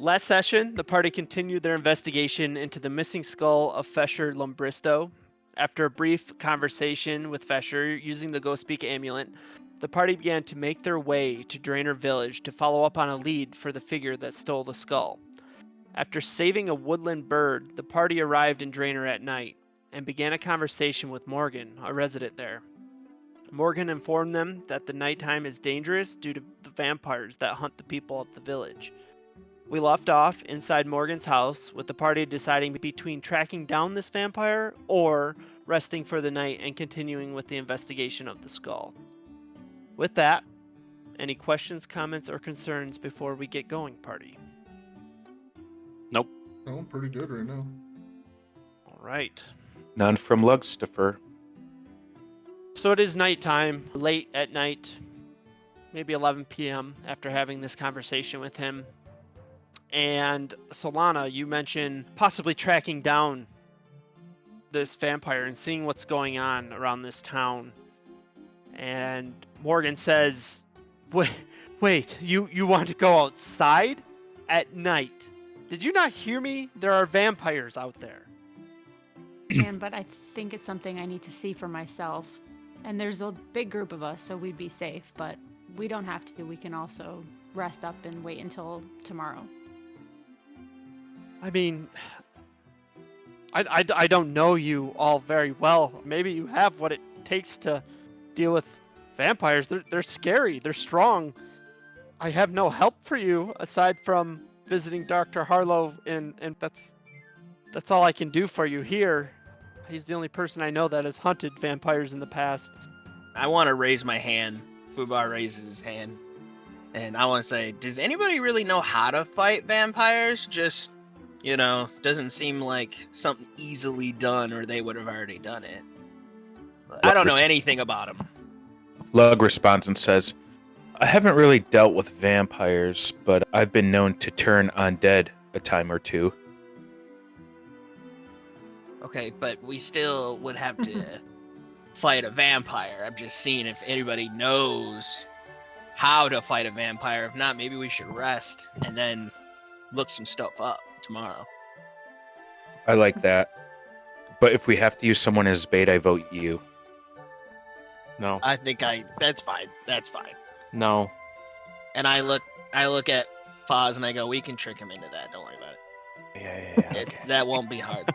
Last session, the party continued their investigation into the missing skull of Fesher Lumbristeau. After a brief conversation with Fesher using the Ghost Speak amulet, the party began to make their way to Drainer Village to follow up on a lead for the figure that stole the skull. After saving a woodland bird, the party arrived in Drainer at night and began a conversation with Morgan, a resident there. Morgan informed them that the nighttime is dangerous due to the vampires that hunt the people of the village. We left off inside Morgan's house, with the party deciding between tracking down this vampire or resting for the night and continuing with the investigation of the skull. With that, any questions, comments, or concerns before we get going, party? No, I'm pretty good right now. All right. None from Lugstifer. So it is nighttime, late at night, maybe 11 p.m. after having this conversation with him. And Solana, you mentioned possibly tracking down this vampire and seeing what's going on around this town. And Morgan says, wait, you want to go outside at night? Did you not hear me? There are vampires out there. But I think it's something I need to see for myself. And there's a big group of us, so we'd be safe, but we don't have to. We can also rest up and wait until tomorrow. I mean, I don't know you all very well. Maybe you have what it takes to deal with vampires. They're scary. They're strong. I have no help for you aside from visiting Dr. Harlow, and that's all I can do for you here. He's the only person I know that has hunted vampires in the past. I want to raise my hand. Fubar raises his hand. And I want to say, does anybody really know how to fight vampires? Just, doesn't seem like something easily done, or they would have already done it. But I don't know anything about them. Lug responds and says, I haven't really dealt with vampires, but I've been known to turn undead a time or two. Okay, but we still would have to fight a vampire. I'm just seeing if anybody knows how to fight a vampire. If not, maybe we should rest and then look some stuff up tomorrow. I like that. But if we have to use someone as bait, I vote you. No. I think that's fine. That's fine. No. And I look at Foz and I go, we can trick him into that. Don't worry about it. Yeah. Okay. That won't be hard.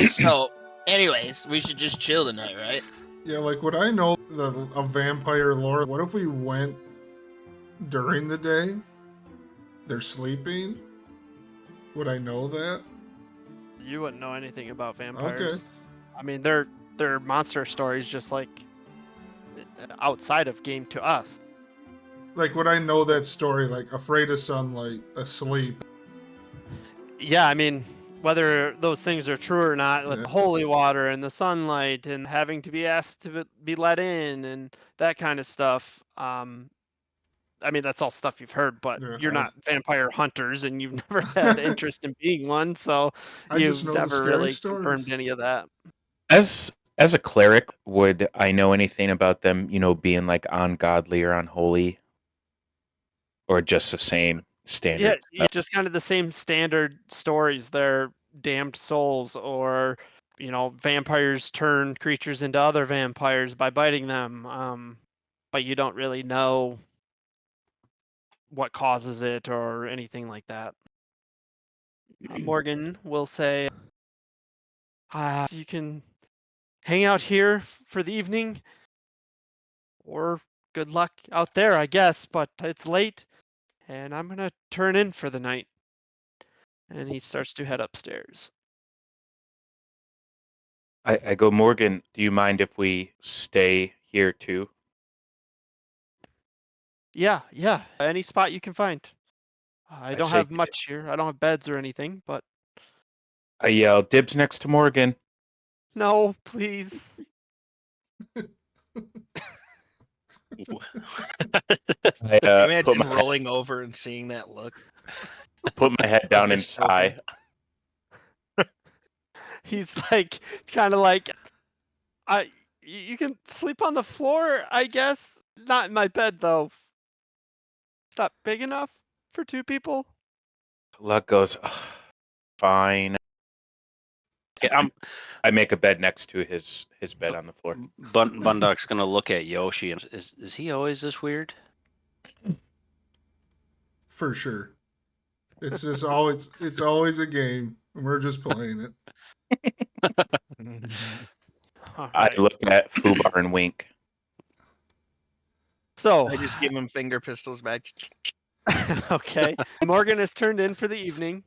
So, anyways, we should just chill tonight, right? Yeah, like, would I know a vampire lore? What if we went during the day? They're sleeping? Would I know that? You wouldn't know anything about vampires. Okay. I mean, they're monster stories just like outside of game to us. Like, would I know that story? Like, afraid of sunlight, asleep. Yeah, I mean, whether those things are true or not, with the holy water and the sunlight and having to be asked to be let in and that kind of stuff. I mean, that's all stuff you've heard, but you're not vampire hunters and you've never had interest in being one, so you've never really confirmed any of that. As a cleric, would I know anything about them, being like ungodly or unholy? Or just the same standard? Yeah, just kind of the same standard stories. They're damned souls, or vampires turn creatures into other vampires by biting them. But you don't really know what causes it or anything like that. Morgan will say, you can hang out here for the evening, or good luck out there, I guess, but it's late, and I'm going to turn in for the night. And he starts to head upstairs. I go, Morgan, do you mind if we stay here too? Yeah. Any spot you can find. I don't have much here. I don't have beds or anything, but... I yell, dibs next to Morgan. No, please. Imagine rolling over and seeing that look. Put my head down and sigh. He's like, kind of like, you can sleep on the floor, I guess. Not in my bed, though. It's not big enough for two people. Luck goes, "Ugh, fine. I make a bed next to his bed on the floor. Bundok's gonna look at Yoshi and is he always this weird? For sure. It's just always a game, and we're just playing it. All I right. look at Fubar and wink. So, I just give him finger pistols back. okay. Morgan has turned in for the evening.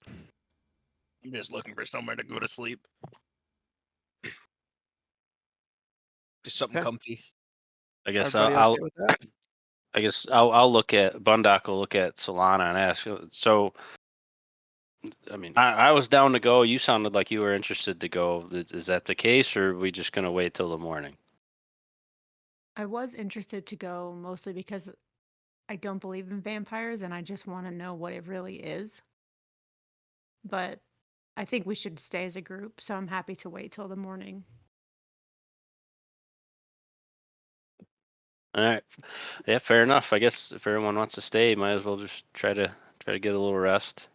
I'm just looking for somewhere to go to sleep. Just something Okay. comfy. I guess Everybody I'll okay with that? I guess I'll look at Bundok will look at Solana and ask. So, I mean, I was down to go. You sounded like you were interested to go. Is that the case, or are we just gonna wait till the morning? I was interested to go mostly because I don't believe in vampires and I just want to know what it really is. But I think we should stay as a group, so I'm happy to wait till the morning. All right. Yeah, fair enough. I guess if everyone wants to stay, might as well just try to get a little rest.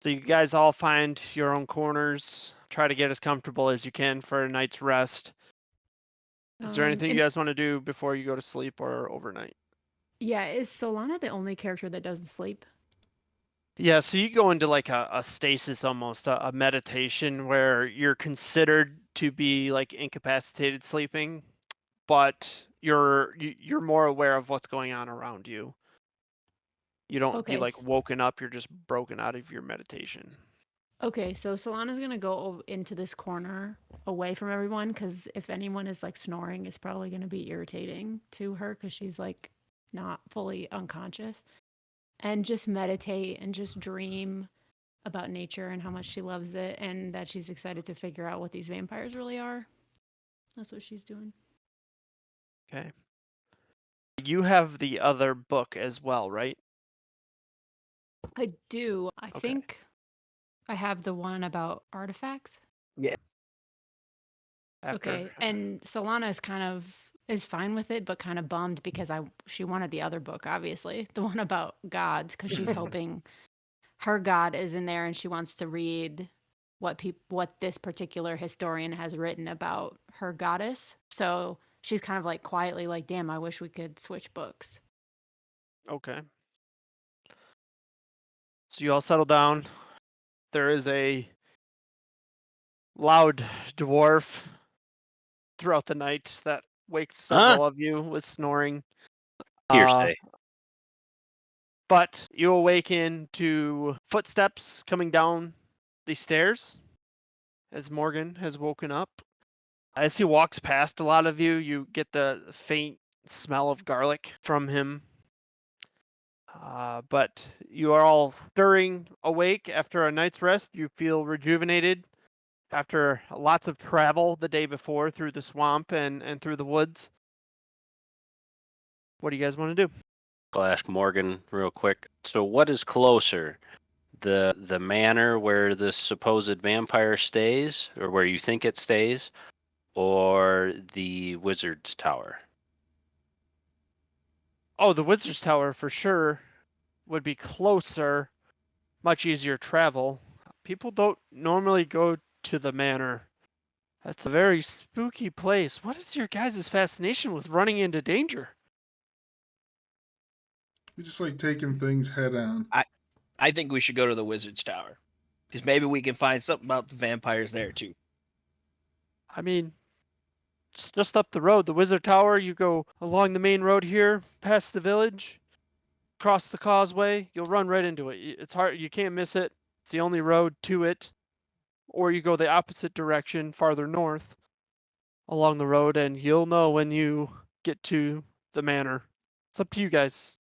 So you guys all find your own corners. Try to get as comfortable as you can for a night's rest. Is there anything you And guys want to do before you go to sleep or overnight? yeah, is Solana the only character that doesn't sleep? Yeah, so you go into like a stasis almost, a meditation where you're considered to be like incapacitated sleeping, but you're more aware of what's going on around you. You don't be Okay. like woken up, you're just broken out of your meditation. Okay, so Solana's gonna go into this corner away from everyone because if anyone is like snoring, it's probably gonna be irritating to her because she's like not fully unconscious. And just meditate and just dream about nature and how much she loves it and that she's excited to figure out what these vampires really are. That's what she's doing. Okay. You have the other book as well, right? I do. I Okay. think I have the one about artifacts. After Okay, and Solana is fine with it, but kind of bummed because she wanted the other book, obviously, the one about gods, because she's hoping her god is in there, and she wants to read what this particular historian has written about her goddess. So she's kind of like quietly like, "Damn, I wish we could switch books." Okay. So you all settle down. There is a loud dwarf throughout the night that wakes several of you with snoring. Hearsay. But you awaken to footsteps coming down the stairs as Morgan has woken up. As he walks past a lot of you, you get the faint smell of garlic from him. But you are all stirring awake after a night's rest. You feel rejuvenated after lots of travel the day before through the swamp and through the woods. What do you guys want to do? I'll ask Morgan real quick. So, what is closer, the manor where this supposed vampire stays, or where you think it stays, or the wizard's tower? Oh, the Wizard's Tower for sure would be closer, much easier travel. People don't normally go to the manor. That's a very spooky place. What is your guys' fascination with running into danger? We just like taking things head on. I think we should go to the Wizard's Tower. Because maybe we can find something about the vampires there, too. I mean, it's just up the road. The Wizard Tower, you go along the main road here, past the village, cross the causeway, you'll run right into it. It's hard, you can't miss it. It's the only road to it. Or you go the opposite direction, farther north, along the road, and you'll know when you get to the manor. It's up to you guys.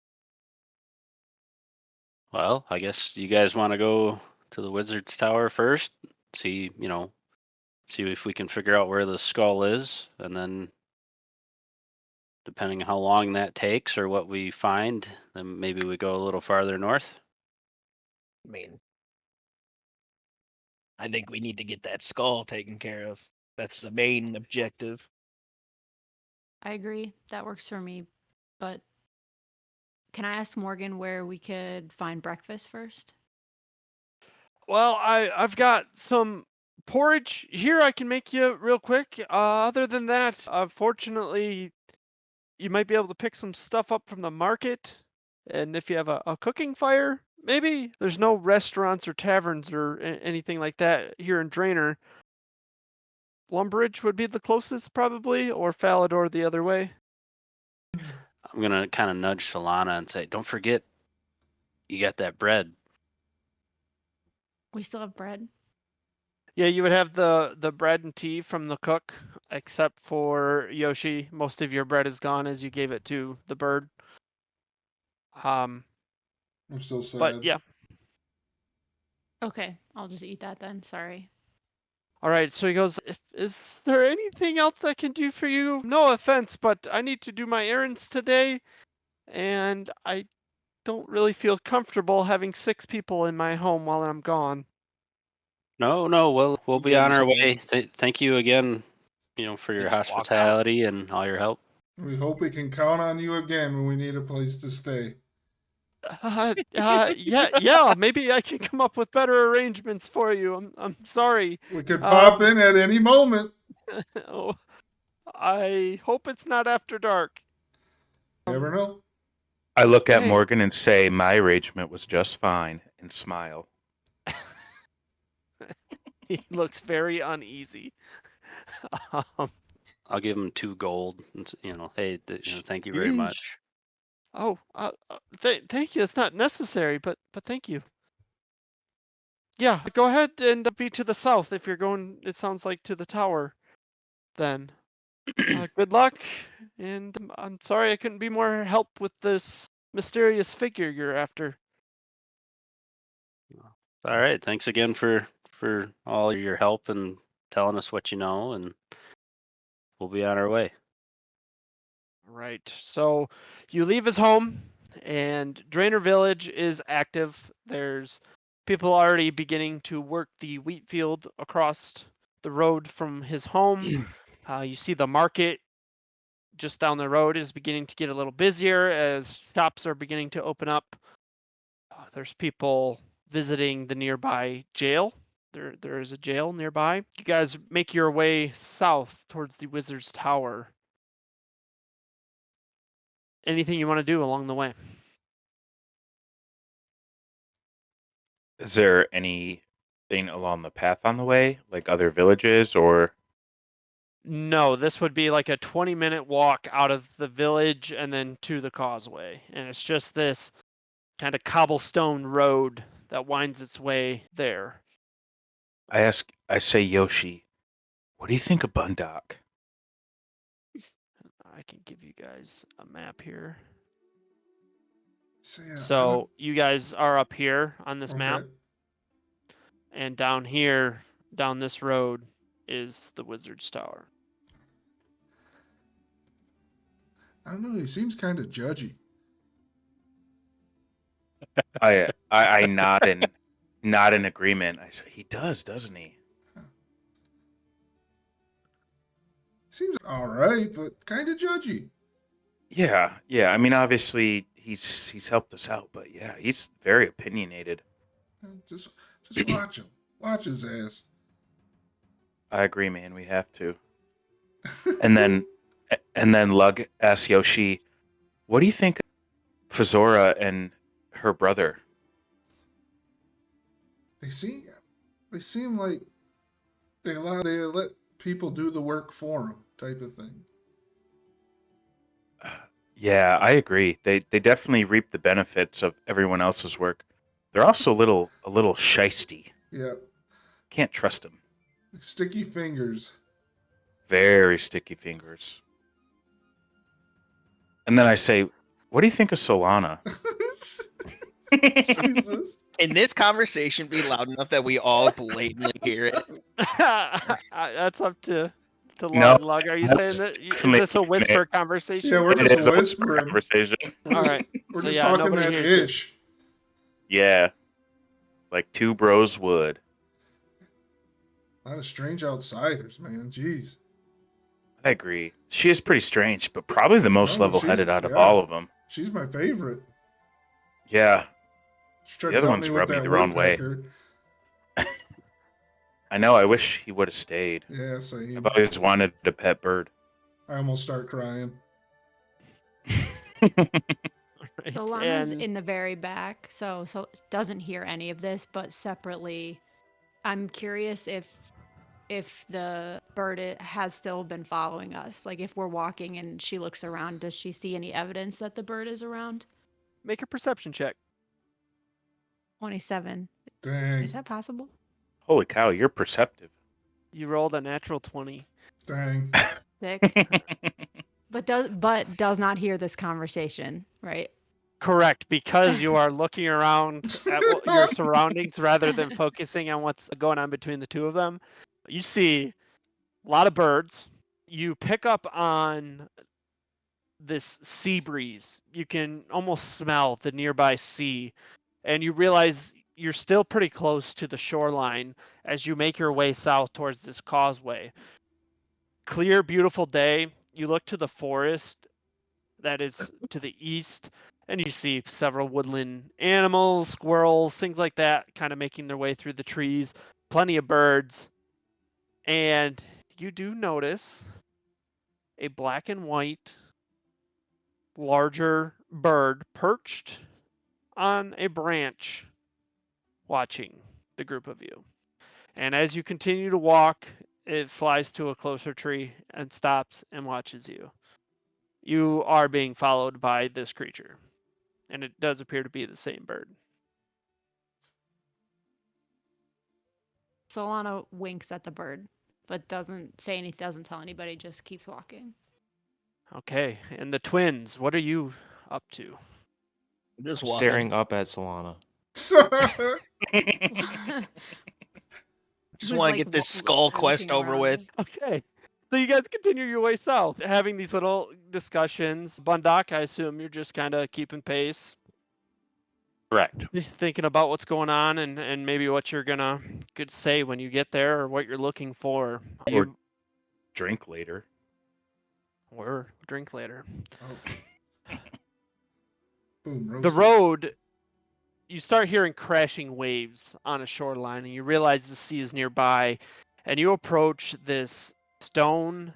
Well, I guess you guys want to go to the wizard's tower first. See if we can figure out where the skull is, and then depending on how long that takes or what we find, then maybe we go a little farther north. I mean, I think we need to get that skull taken care of. That's the main objective. I agree. That works for me, but Can I ask Morgan where we could find breakfast first? Well, I've got some porridge here I can make you real quick. Other than that, fortunately, you might be able to pick some stuff up from the market. And if you have a cooking fire, maybe there's no restaurants or taverns or anything like that here in Draenor. Lumbridge would be the closest, probably, or Falador the other way. I'm gonna kind of nudge Solana and say, "Don't forget, you got that bread." We still have bread. Yeah, you would have the bread and tea from the cook, except for Yoshi. Most of your bread is gone as you gave it to the bird. I'm so sad. But yeah. Okay, I'll just eat that then. Sorry. All right, so he goes, Is there anything else I can do for you? No offense, but I need to do my errands today, and I don't really feel comfortable having 6 people in my home while I'm gone. No, we'll be Good on our way. man. Thank you again, for They your just walk out. hospitality and all your help. We hope we can count on you again when we need a place to stay. Yeah, maybe I can come up with better arrangements for you. I'm sorry. We could pop in at any moment. Oh, I hope it's not after dark. Never know. I look at Hey. Morgan and say, my arrangement was just fine, and smile. He looks very uneasy. I'll give him 2 gold. And, hey, thank you very much. Oh, thank you. It's not necessary, but thank you. Yeah, go ahead and be to the south if you're going. It sounds like to the tower. Then, good luck. And I'm sorry I couldn't be more help with this mysterious figure you're after. All right. Thanks again for all your help and telling us what you know, and we'll be on our way. Right. So you leave his home, and Draenor Village is active. There's people already beginning to work the wheat field across the road from his home. You see the market just down the road is beginning to get a little busier as shops are beginning to open up. There's people visiting the nearby jail. There is a jail nearby. You guys make your way south towards the Wizard's Tower. Anything you want to do along the way? Is there anything along the path on the way, like other villages, or? No, this would be like a 20-minute walk out of the village and then to the causeway. And it's just this kind of cobblestone road that winds its way there. I say, Yoshi, what do you think of Bundock? I can give you guys a map here. So, yeah, So you guys are up here on this map. And down here, down this road, is the Wizard's Tower. I don't know. He seems kind of judgy. I nod in agreement. I say, he does, doesn't he? Seems all right, but kind of judgy. Yeah. I mean, obviously he's helped us out, but yeah, he's very opinionated. Just watch him. Watch his ass. I agree, man. We have to. And then Lug asks Yoshi, "What do you think of Fazora and her brother?" They seem like they let people do the work for them, type of thing. Yeah, I agree. They definitely reap the benefits of everyone else's work. They're also a little shisty. Yeah. Can't trust them. Sticky fingers. Very sticky fingers. And then I say, "What do you think of Solana?" Jesus. Can this conversation be loud enough that we all blatantly hear it? That's up to No, Lug. Are you saying that? Is definitely this a whisper conversation? Yeah, we're It just is a whispering. conversation. All right. We're So just yeah, talking nobody that hears it. ish. Yeah, like two bros would. A lot of strange outsiders, man. Jeez. I agree. She is pretty strange, but probably the most No, level-headed out of yeah. all of them. She's my favorite. Yeah, Just tried the other to help ones me with rub me that the wrong way. woodpecker. I know. I wish he would have stayed. Yeah, same. I've always wanted a pet bird. I almost start crying. Right? So Lana's And in the very back, so doesn't hear any of this, but separately, I'm curious if the bird has still been following us. Like if we're walking and she looks around, does she see any evidence that the bird is around? make a perception check. 27. Dang. Is that possible? Holy cow, you're perceptive. You rolled a natural 20. Dang. Sick. But does not hear this conversation, right? Correct, because you are looking around at your surroundings rather than focusing on what's going on between the two of them. You see a lot of birds. You pick up on this sea breeze. You can almost smell the nearby sea, and you realize you're still pretty close to the shoreline as you make your way south towards this causeway. Clear, beautiful day. You look to the forest that is to the east, and you see several woodland animals, squirrels, things like that, kind of making their way through the trees. Plenty of birds. And you do notice a black and white, larger bird perched on a branch watching the group of you. And as you continue to walk, it flies to a closer tree and stops and watches you. You are being followed by this creature, and it does appear to be the same bird. Solana winks at the bird, but doesn't say anything, doesn't tell anybody, just keeps walking. Okay, and the twins, what are you up to? Just I'm walking. staring up at Solana. Just Who's, want to like, get this wa- skull quest looking over around with. us. Okay, so you guys continue your way south, having these little discussions. Bundock, I assume you're just kind of keeping pace, Correct. thinking about what's going on and maybe what you're gonna could say when you get there or what you're looking for. Or drink later. Or drink later. Oh. Boom, The roasted. road, you start hearing crashing waves on a shoreline, and you realize the sea is nearby, and you approach this stone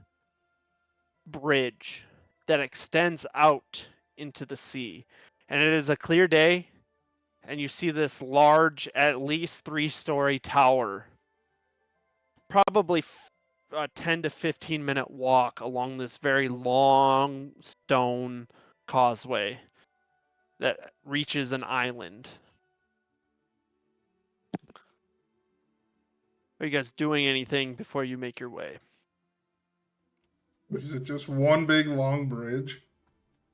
bridge that extends out into the sea. And it is a clear day, and you see this large, at least 3-story tower, probably a 10 to 15 minute walk along this very long stone causeway that reaches an island. Are you guys doing anything before you make your way? Is it just one big long bridge?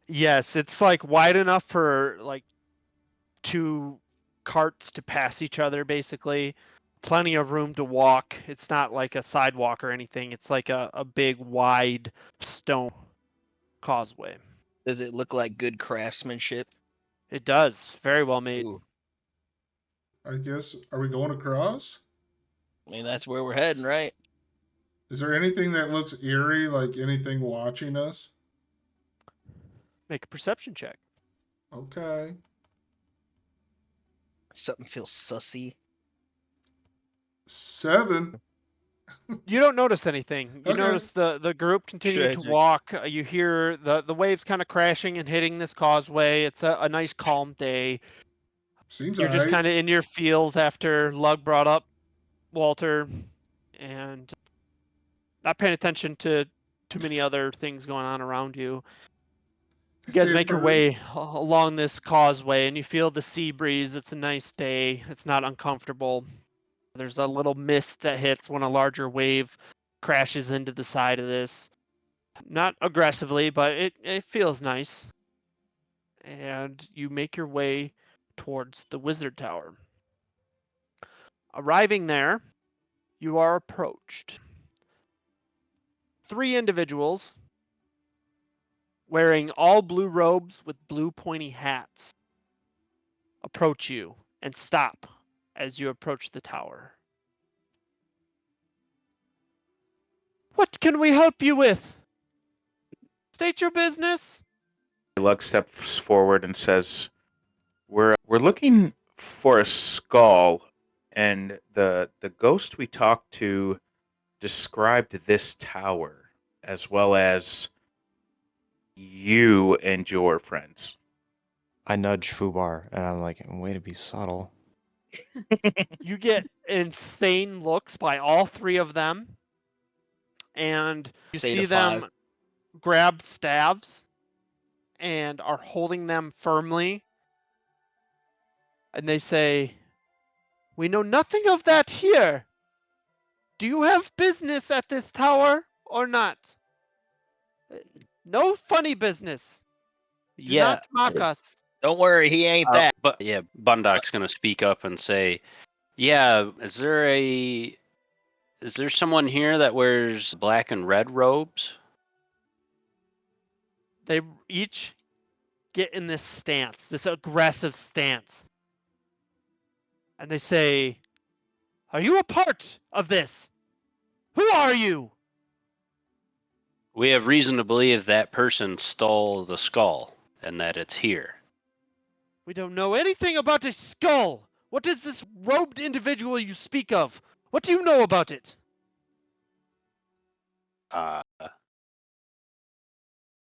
Yes, it's like wide enough for like 2 carts to pass each other, basically. Plenty of room to walk. It's not like a sidewalk or anything. It's like a big, wide stone causeway. Does it look like good craftsmanship? It does. Very well made. Ooh. I guess, are we going across? I mean, that's where we're heading, right? Is there anything that looks eerie, like anything watching us? Make a perception check. Okay. Something feels sussy. 7. You don't notice anything. You Okay. notice the group continuing to Tragic. walk. You hear the waves kind of crashing and hitting this causeway. It's a nice calm day. Seems You're just alright. kind of in your field after Lug brought up Walter and not paying attention to too many other things going on around you. You guys make your way along this causeway and you feel the sea breeze. It's a nice day. It's not uncomfortable. There's a little mist that hits when a larger wave crashes into the side of this. Not aggressively, but it feels nice. And you make your way towards the Wizard Tower. Arriving there, you are approached. 3 individuals wearing all blue robes with blue pointy hats approach you and stop as you approach the tower. What can we help you with? State your business. Lug steps forward and says, We're looking for a skull, and the ghost we talked to described this tower as well as you and your friends. I nudge Fubar, and I'm like, way to be subtle. You get insane looks by all three of them, and you State see of five. them grab staves and are holding them firmly. And they say, "We know nothing of that here. Do you have business at this tower or not? No funny business. Do Yeah, not mock us." Don't worry, he ain't that. but yeah, Bundok's gonna speak up and say, "Yeah, is there someone here that wears black and red robes?" They each get in this stance, this aggressive stance. And they say, "Are you a part of this? Who are you?" We have reason to believe that person stole the skull and that it's here. "We don't know anything about a skull. What is this robed individual you speak of? What do you know about it?" Uh,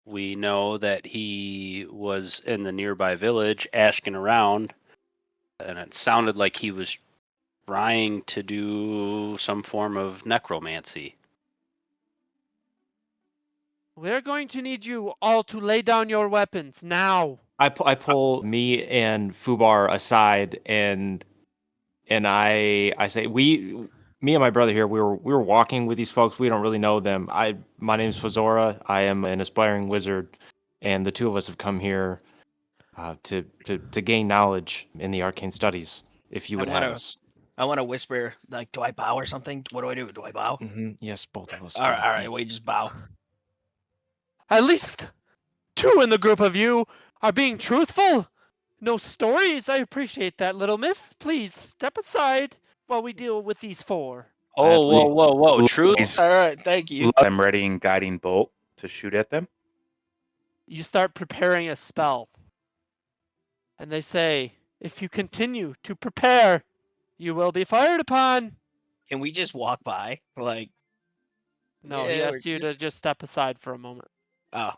we know that he was in the nearby village asking around, and it sounded like he was trying to do some form of necromancy. "We're going to need you all to lay down your weapons now." I pull me and Fubar aside, and I say, me and my brother here, we were walking with these folks. We don't really know them. My name is Fazora. I am an aspiring wizard, and the two of us have come here to gain knowledge in the arcane studies. If you would have us. I want to whisper, like, do I bow or something? What do I do? Do I bow? Yes, both of us. All do. right, we just bow. "At least two in the group of you are being truthful. No stories. I appreciate that, little miss. Please step aside while we deal with these four." Oh, whoa! Please. Truth? All right, thank you. I'm readying guiding bolt to shoot at them. You start preparing a spell. And they say, "If you continue to prepare, you will be fired upon." Can we just walk by? Like, No, he yeah, asks you to just step aside for a moment. oh,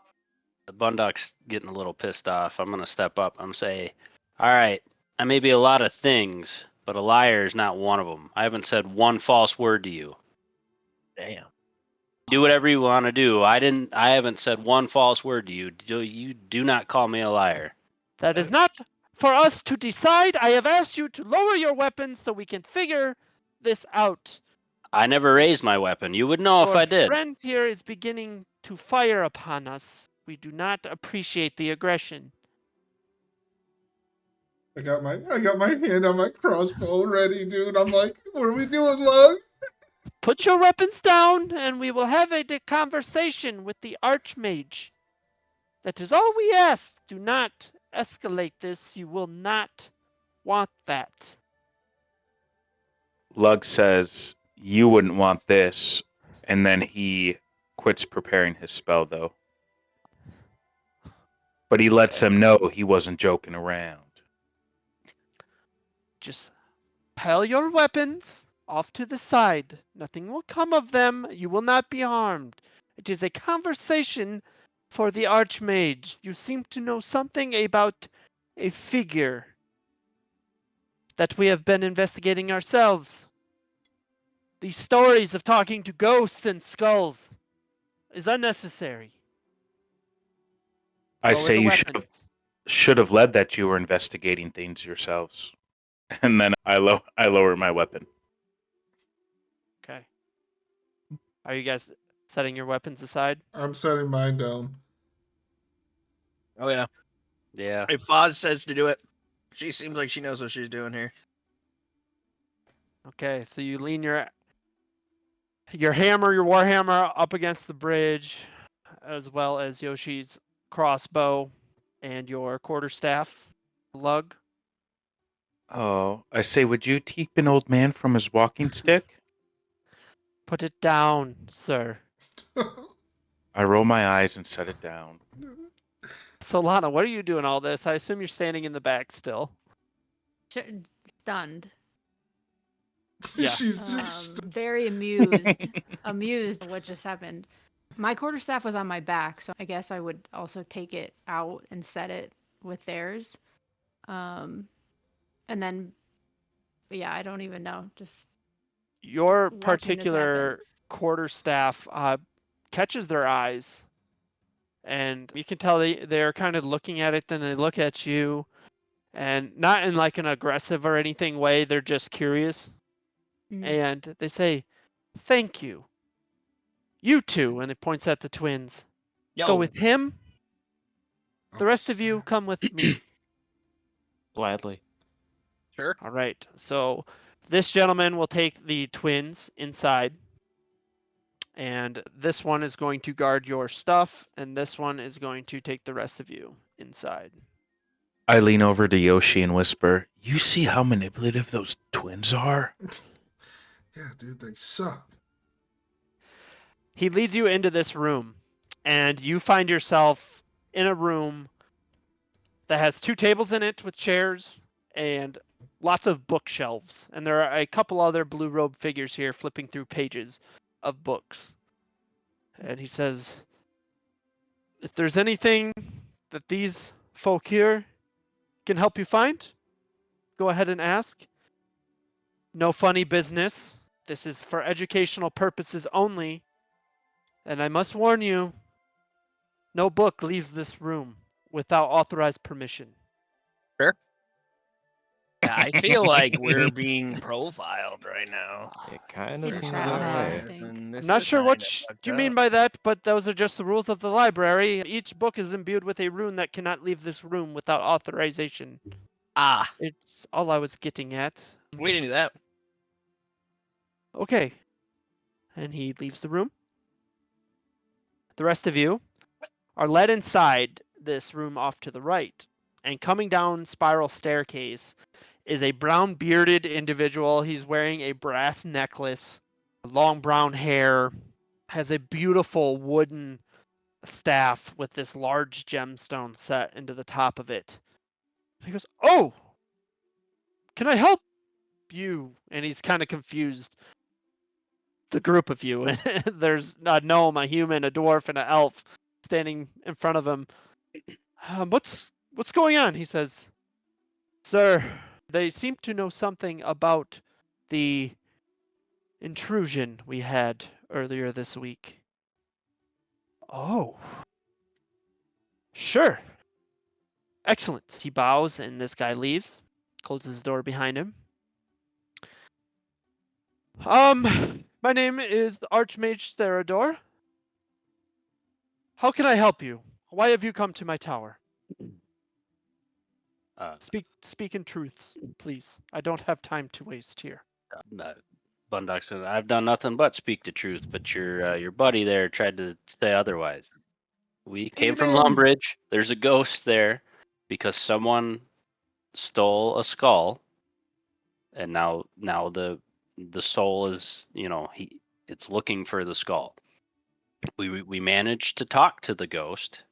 Bundok's getting a little pissed off. I'm gonna step up. I'm say, "All right, I may be a lot of things, but a liar is not one of them. I haven't said one false word to you. damn. Do whatever you want to do. I haven't said one false word to you. You do not call me a liar." That is not for us to decide. I have asked you to lower your weapons so we can figure this out. I never raised my weapon. You would know if Your I did. friend here is beginning to fire upon us. We do not appreciate the aggression. I got my hand on my crossbow ready, dude. I'm like, what are we doing, Lug? Put your weapons down, and we will have a conversation with the Archmage. That is all we ask. Do not escalate this. You will not want that. Lug says, "You wouldn't want this," and then he quits preparing his spell, though. But he lets them know he wasn't joking around. Just pile your weapons off to the side. Nothing will come of them. You will not be harmed. It is a conversation for the Archmage. You seem to know something about a figure that we have been investigating ourselves. These stories of talking to ghosts and skulls is unnecessary. I Lower say the you weapons. should have led that you were investigating things yourselves. And then I lower my weapon. Okay. Are you guys setting your weapons aside? I'm setting mine down. Oh yeah. Yeah. If Foz says to do it, she seems like she knows what she's doing here. Okay, so you lean your hammer, your warhammer up against the bridge, as well as Yoshi's crossbow and your quarterstaff lug. Oh, I say, would you keep an old man from his walking stick? Put it down, sir. I roll my eyes and set it down. Solana, what are you doing all this? I assume you're standing in the back still. Stunned. Yeah. She's just Very amused. Amused at what just happened. My quarterstaff was on my back, so I guess I would also take it out and set it with theirs. And then, yeah, I don't even know. Just Your watching this particular quarterstaff catches their eyes, and you can tell they're kind of looking at it, then they look at you, and not in like an aggressive or anything way, they're just curious. Mhm. And they say, "Thank you. You two," and it points at the twins. Yo, "Go with him. The oh, rest of you snap. come with me." Gladly. sure. All right. So this gentleman will take the twins inside, and this one is going to guard your stuff, and this one is going to take the rest of you inside. I lean over to Yoshi and whisper, "You see how manipulative those twins are?" Yeah, dude, they suck. He leads you into this room, and you find yourself in a room that has 2 tables in it with chairs and lots of bookshelves. And there are a couple other blue robed figures here flipping through pages of books. And he says, "If there's anything that these folk here can help you find, go ahead and ask. No funny business. This is for educational purposes only. And I must warn you, no book leaves this room without authorized permission." Yeah, I feel like we're being profiled right now. It kind In of a seems trap, that man. way. I think. And I'm this not is sure kinda what fucked you up. mean by that, but those are just the rules of the library. Each book is imbued with a rune that cannot leave this room without authorization. Ah, It's all I was getting at. we didn't do that. Okay. And he leaves the room. The rest of you are led inside this room off to the right. And coming down spiral staircase is a brown bearded individual. He's wearing a brass necklace, long brown hair, has a beautiful wooden staff with this large gemstone set into the top of it. He goes, "Oh, can I help you?" And he's kind of confused. The group of you. There's a gnome, a human, a dwarf, and an elf standing in front of him. What's going on?" He says, "Sir, they seem to know something about the intrusion we had earlier this week." "Oh, sure. Excellent." He bows and this guy leaves, closes the door behind him. My name is Archmage Therador. How can I help you? Why have you come to my tower? Speak in truths, please. I don't have time to waste here. Bundock said, "I've done nothing but speak the truth, but your buddy there tried to say otherwise. We came from Gnome. Lumbridge. There's a ghost there because someone stole a skull, and now the soul is, it's looking for the skull. We managed to talk to the ghost,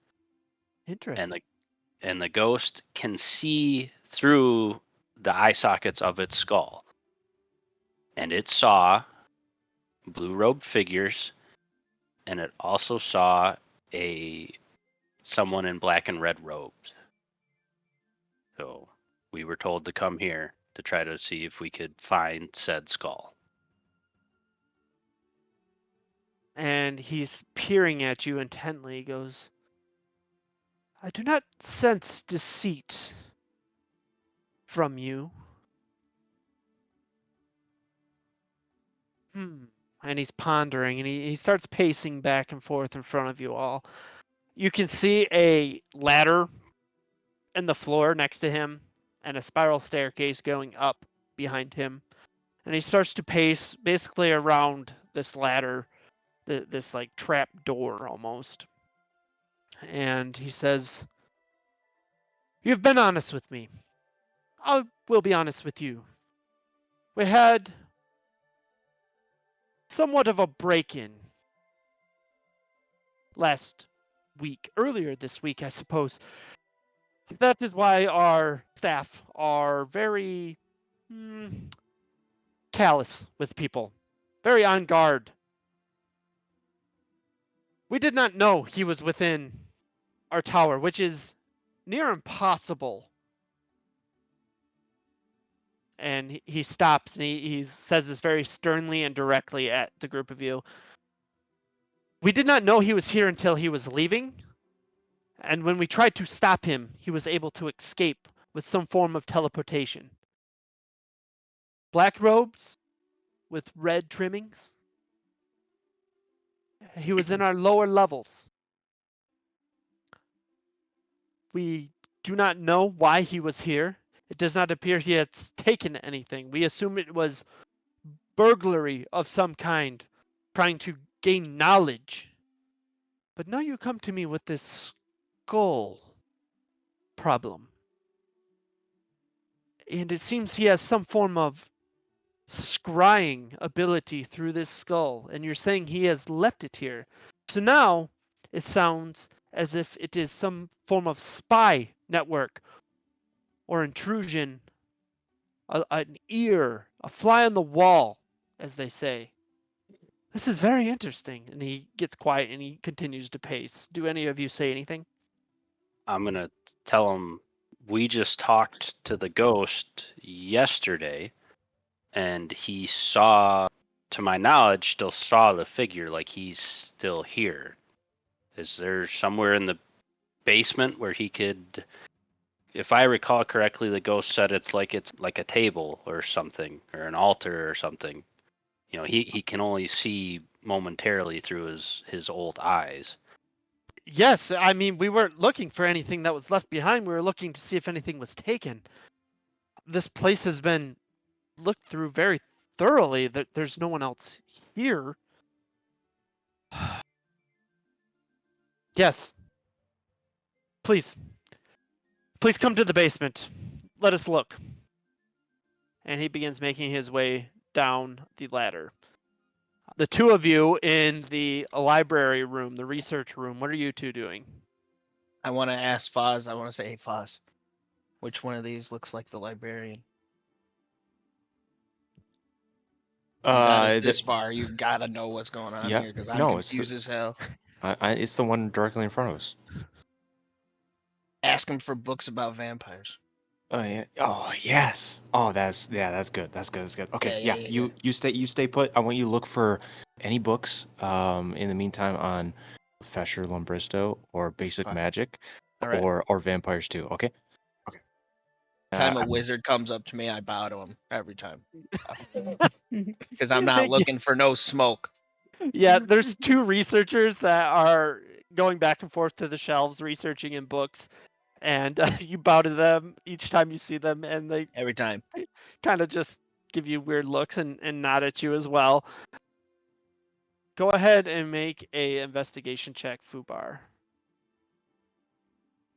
and Interesting. the ghost can see through the eye sockets of its skull, and it saw blue robed figures, and it also saw someone in black and red robes. So we were told to come here to try to see if we could find said skull." And he's peering at you intently. He goes, "I do not sense deceit from you." And he's pondering, and he starts pacing back and forth in front of you all. You can see a ladder in the floor next to him and a spiral staircase going up behind him. And he starts to pace basically around this ladder, this like trap door almost. And he says, "You've been honest with me. I will be honest with you. We had somewhat of a break-in last earlier this week, I suppose. That is why our staff are very callous with people, very on guard. We did not know he was within our tower, which is near impossible. And he stops and he says this very sternly and directly at the group of you. We did not know he was here until he was leaving. And when we tried to stop him, he was able to escape with some form of teleportation. Black robes with red trimmings. He was in our lower levels. We do not know why he was here. It does not appear he has taken anything. We assume it was burglary of some kind, trying to gain knowledge. But now you come to me with this skull problem. And it seems he has some form of scrying ability through this skull, and you're saying he has left it here. So now it sounds as if it is some form of spy network or intrusion, an ear, a fly on the wall, as they say. This is very interesting. And he gets quiet and he continues to pace. Do any of you say anything? I'm gonna tell him we just talked to the ghost yesterday, and he saw, to my knowledge, still saw the figure, like he's still here. Is there somewhere in the basement where he could? If I recall correctly, the ghost said it's like a table or something, or an altar or something. You know, he can only see momentarily through his old eyes. Yes, I mean, we weren't looking for anything that was left behind. We were looking to see if anything was taken. This place has been looked through very thoroughly. There's no one else here. Yes. Please. Please come to the basement. Let us look. And he begins making his way down the ladder. The two of you in the library room, the research room, what are you two doing? I want to ask Foz. I want to say, hey, Foz, which one of these looks like the librarian? You got us this far. You gotta know what's going on here because I'm confused as hell. It's the one directly in front of us. Ask him for books about vampires. Oh yeah. Oh yes. Oh that's good. That's good. Okay. Yeah. You stay put. I want you to look for any books. In the meantime, on Fesher Lumbristeau or Basic Magic, right. or Vampires 2. Okay. Time a wizard comes up to me, I bow to him every time because I'm not looking for no smoke. Yeah, there's two researchers that are going back and forth to the shelves researching in books, and you bow to them each time you see them, and they Every time. kind of just give you weird looks and nod at you as well. Go ahead and make a investigation check, Fubar.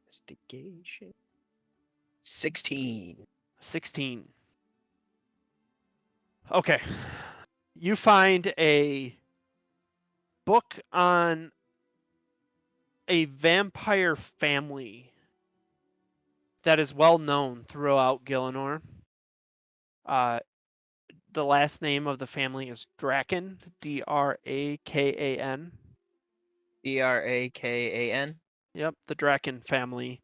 Investigation. 16. 16. Okay. You find a book on a vampire family that is well known throughout Gielinor. The last name of the family is Draken, Drakan. Drakan. Yep, the Draken family.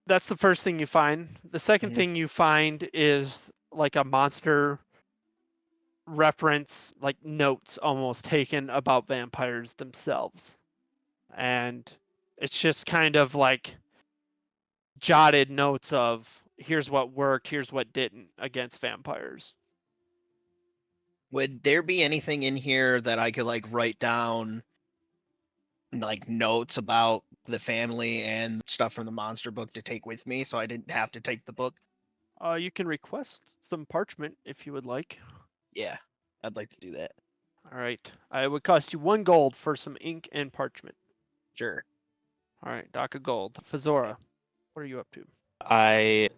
That's the first thing you find. The second thing you find is like a monster reference, like notes almost taken about vampires themselves. And it's just kind of like jotted notes of here's what worked, here's what didn't against vampires. Would there be anything in here that I could like write down like notes about the family and stuff from the monster book to take with me so I didn't have to take the book? You can request some parchment if you would like. Yeah, I'd like to do that. All right. It would cost you 1 gold for some ink and parchment. Sure. All right, dock of gold. Fazora, what are you up to? I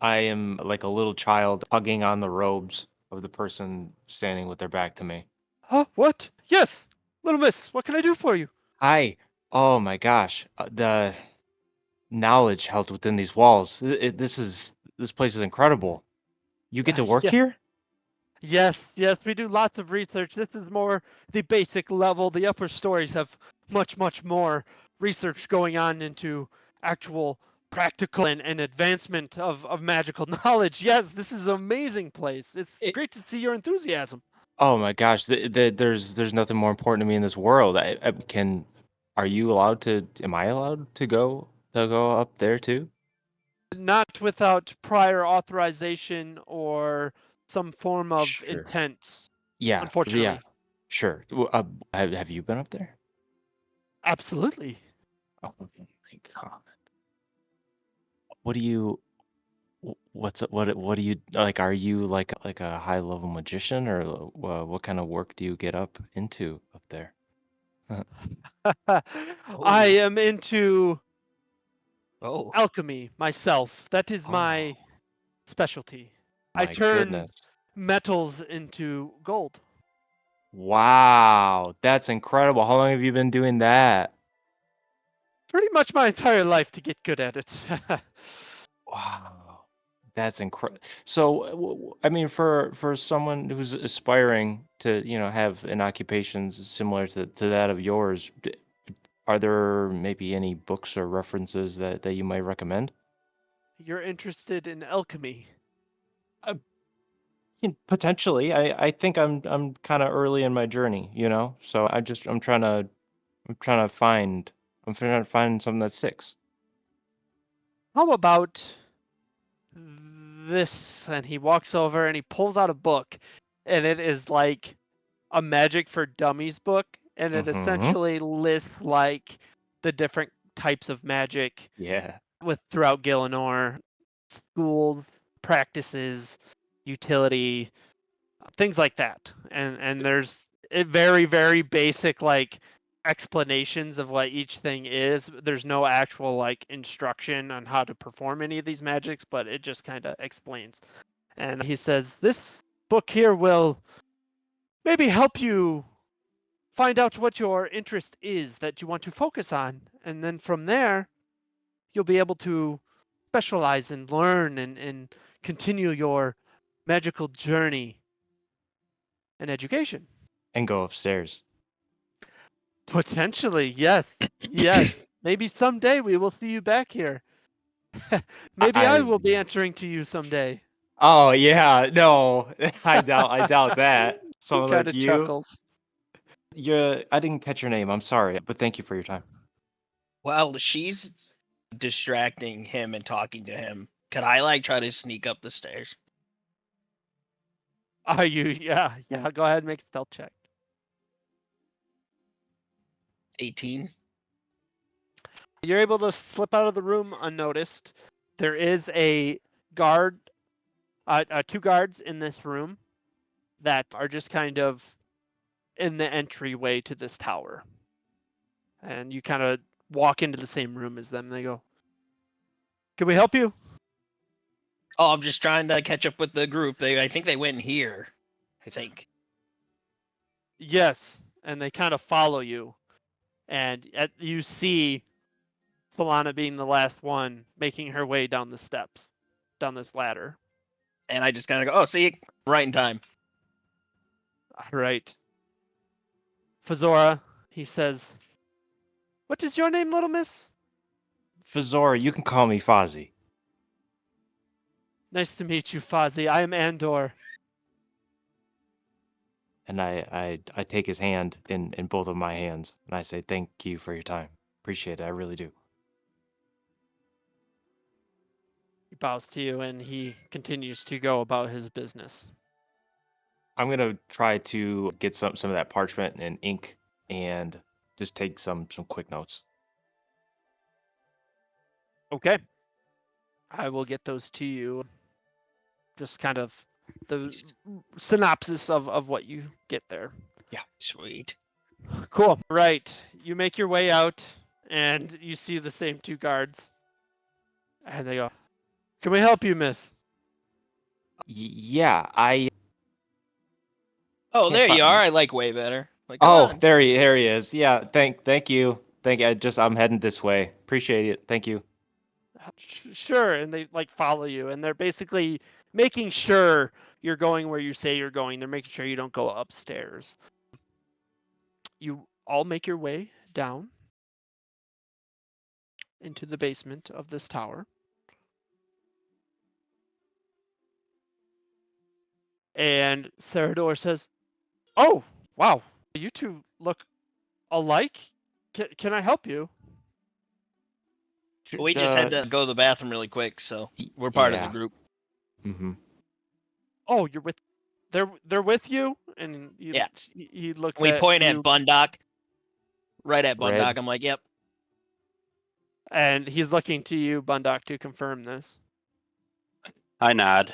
am like a little child hugging on the robes of the person standing with their back to me. Huh? What? Yes, little miss, what can I do for you? Hi. Oh my gosh. The knowledge held within these walls. This place is incredible. You get to work Yeah. here? Yes, we do lots of research. This is more the basic level. The upper stories have much more research going on into actual practical and advancement of magical knowledge. Yes, this is an amazing place. It's It, great to see your enthusiasm. oh my gosh. There's nothing more important to me in this world. Are you allowed to? Am I allowed to go up there too? Not without prior authorization or some form of Sure. intent, Yeah. Yeah. unfortunately. Sure. Have you been up there? Absolutely. Oh my god. What do you? What do you like? Are you like a high level magician, or what kind of work do you get up into up there? I Oh, am into oh, alchemy myself. That is Oh my specialty. I my turn goodness! metals into gold. Wow, that's incredible. How long have you been doing that? Pretty much my entire life to get good at it. Wow, that's incredible. So, I mean, for someone who's aspiring to, have an occupation similar to that of yours, are there maybe any books or references that you might recommend? You're interested in alchemy. Uh, Potentially. I think I'm kind of early in my journey, So I'm trying to find something that sticks. How about this? And he walks over and he pulls out a book, and it is like a magic for dummies book, and it Mm-hmm. essentially lists like the different types of magic Yeah. with throughout Gielinor, schools, practices, utility, things like that. And there's very basic like explanations of what each thing is. There's no actual like instruction on how to perform any of these magics, but it just kind of explains. And he says this book here will maybe help you find out what your interest is that you want to focus on, and then from there you'll be able to specialize and learn and continue your magical journey and education. And go upstairs. Potentially, yes. Yes. Maybe someday we will see you back here. Maybe I I will be yeah. answering to you someday. Oh yeah, no, I doubt that. He Someone kind like of you. chuckles. I didn't catch your name. I'm sorry, but thank you for your time. well, she's distracting him and talking to him. Could I like try to sneak up the stairs? Are you? Yeah, yeah. Go ahead and make a stealth check. 18. You're able to slip out of the room unnoticed. There is a guard, two guards in this room that are just kind of in the entryway to this tower. And you kind of walk into the same room as them. They go, "Can we help you?" Oh, I'm just trying to catch up with the group. I think they went in here. I think. Yes. And they kind of follow you. And you see Solana being the last one making her way down the steps, down this ladder. And I just kind of go, oh, see, right in time. All right. Fazora, he says, "What is your name, little miss?" Fazora, you can call me Fozzie. "Nice to meet you, Fozzie. I am Andor." And I take his hand in both of my hands, and I say thank you for your time. Appreciate it. I really do. He bows to you and he continues to go about his business. I'm gonna try to get some of that parchment and ink and just take some quick notes. Okay. I will get those to you. Just kind of the synopsis of what you get there. Sweet. Cool. Right. You make your way out and you see the same two guards. And they go, "Can we help you, miss?" Yeah, I Oh, can't there you find. are. I like way better. Like, come Oh, on. there he is. Yeah, thank you. I'm heading this way. Appreciate it. Thank you. Sure, and they like follow you, and they're basically making sure you're going where you say you're going. They're making sure you don't go upstairs. You all make your way down into the basement of this tower. And Sarador says, "Oh, wow, you two look alike. Can I help you?" We just had to go to the bathroom really quick, so we're part of the Yeah. group. Mm-hmm. Oh, you're with. They're with you, and Yeah. he looks We at point you, at Bundock. Right at Red. Bundock. I'm like, yep. and he's looking to you, Bundock, to confirm this. I nod.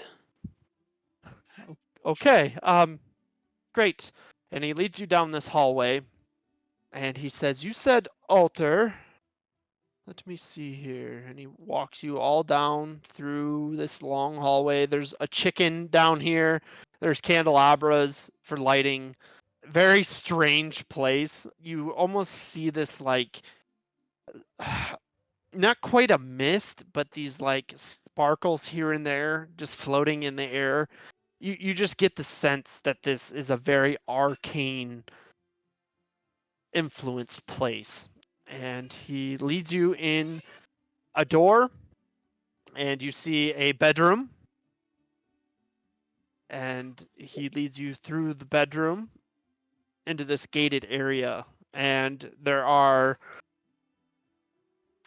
Okay, great. And he leads you down this hallway, and he says, "You said altar. Let me see here." And he walks you all down through this long hallway. There's a chicken down here. There's candelabras for lighting. Very strange place. You almost see this like not quite a mist, but these like sparkles here and there just floating in the air. You just get the sense that this is a very arcane influenced place. And he leads you in a door, and you see a bedroom, and he leads you through the bedroom into this gated area, and there are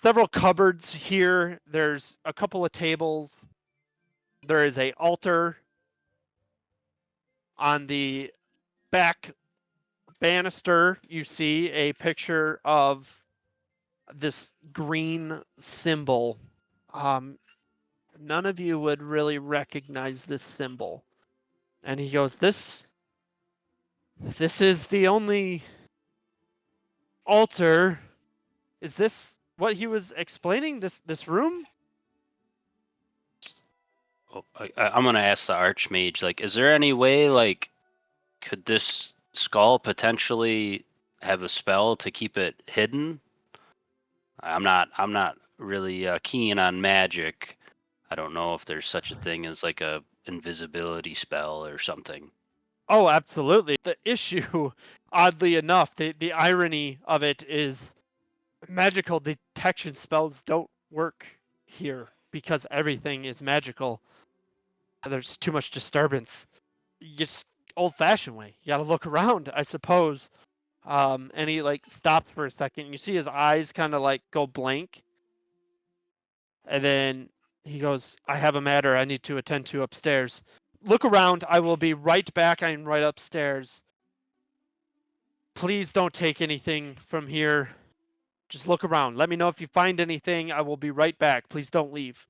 several cupboards here. There's a couple of tables. There is a altar. On the back banister, you see a picture of this green symbol. None of you would really recognize this symbol. And he goes, This is the only altar. Is this what he was explaining? This room?" Oh, I'm gonna ask the Archmage, like, is there any way, like, could this skull potentially have a spell to keep it hidden? I'm not really keen on magic. I don't know if there's such a thing as like a invisibility spell or something. Oh, absolutely. The issue, oddly enough, the irony of it is magical detection spells don't work here because everything is magical. There's too much disturbance. It's old-fashioned way. You gotta look around, I suppose. And he like stops for a second. You see his eyes kind of like go blank, and then he goes, "I have a matter I need to attend to upstairs. Look around. I will be right back. I'm right upstairs. Please don't take anything from here. Just look around. Let me know if you find anything. I will be right back. Please don't leave."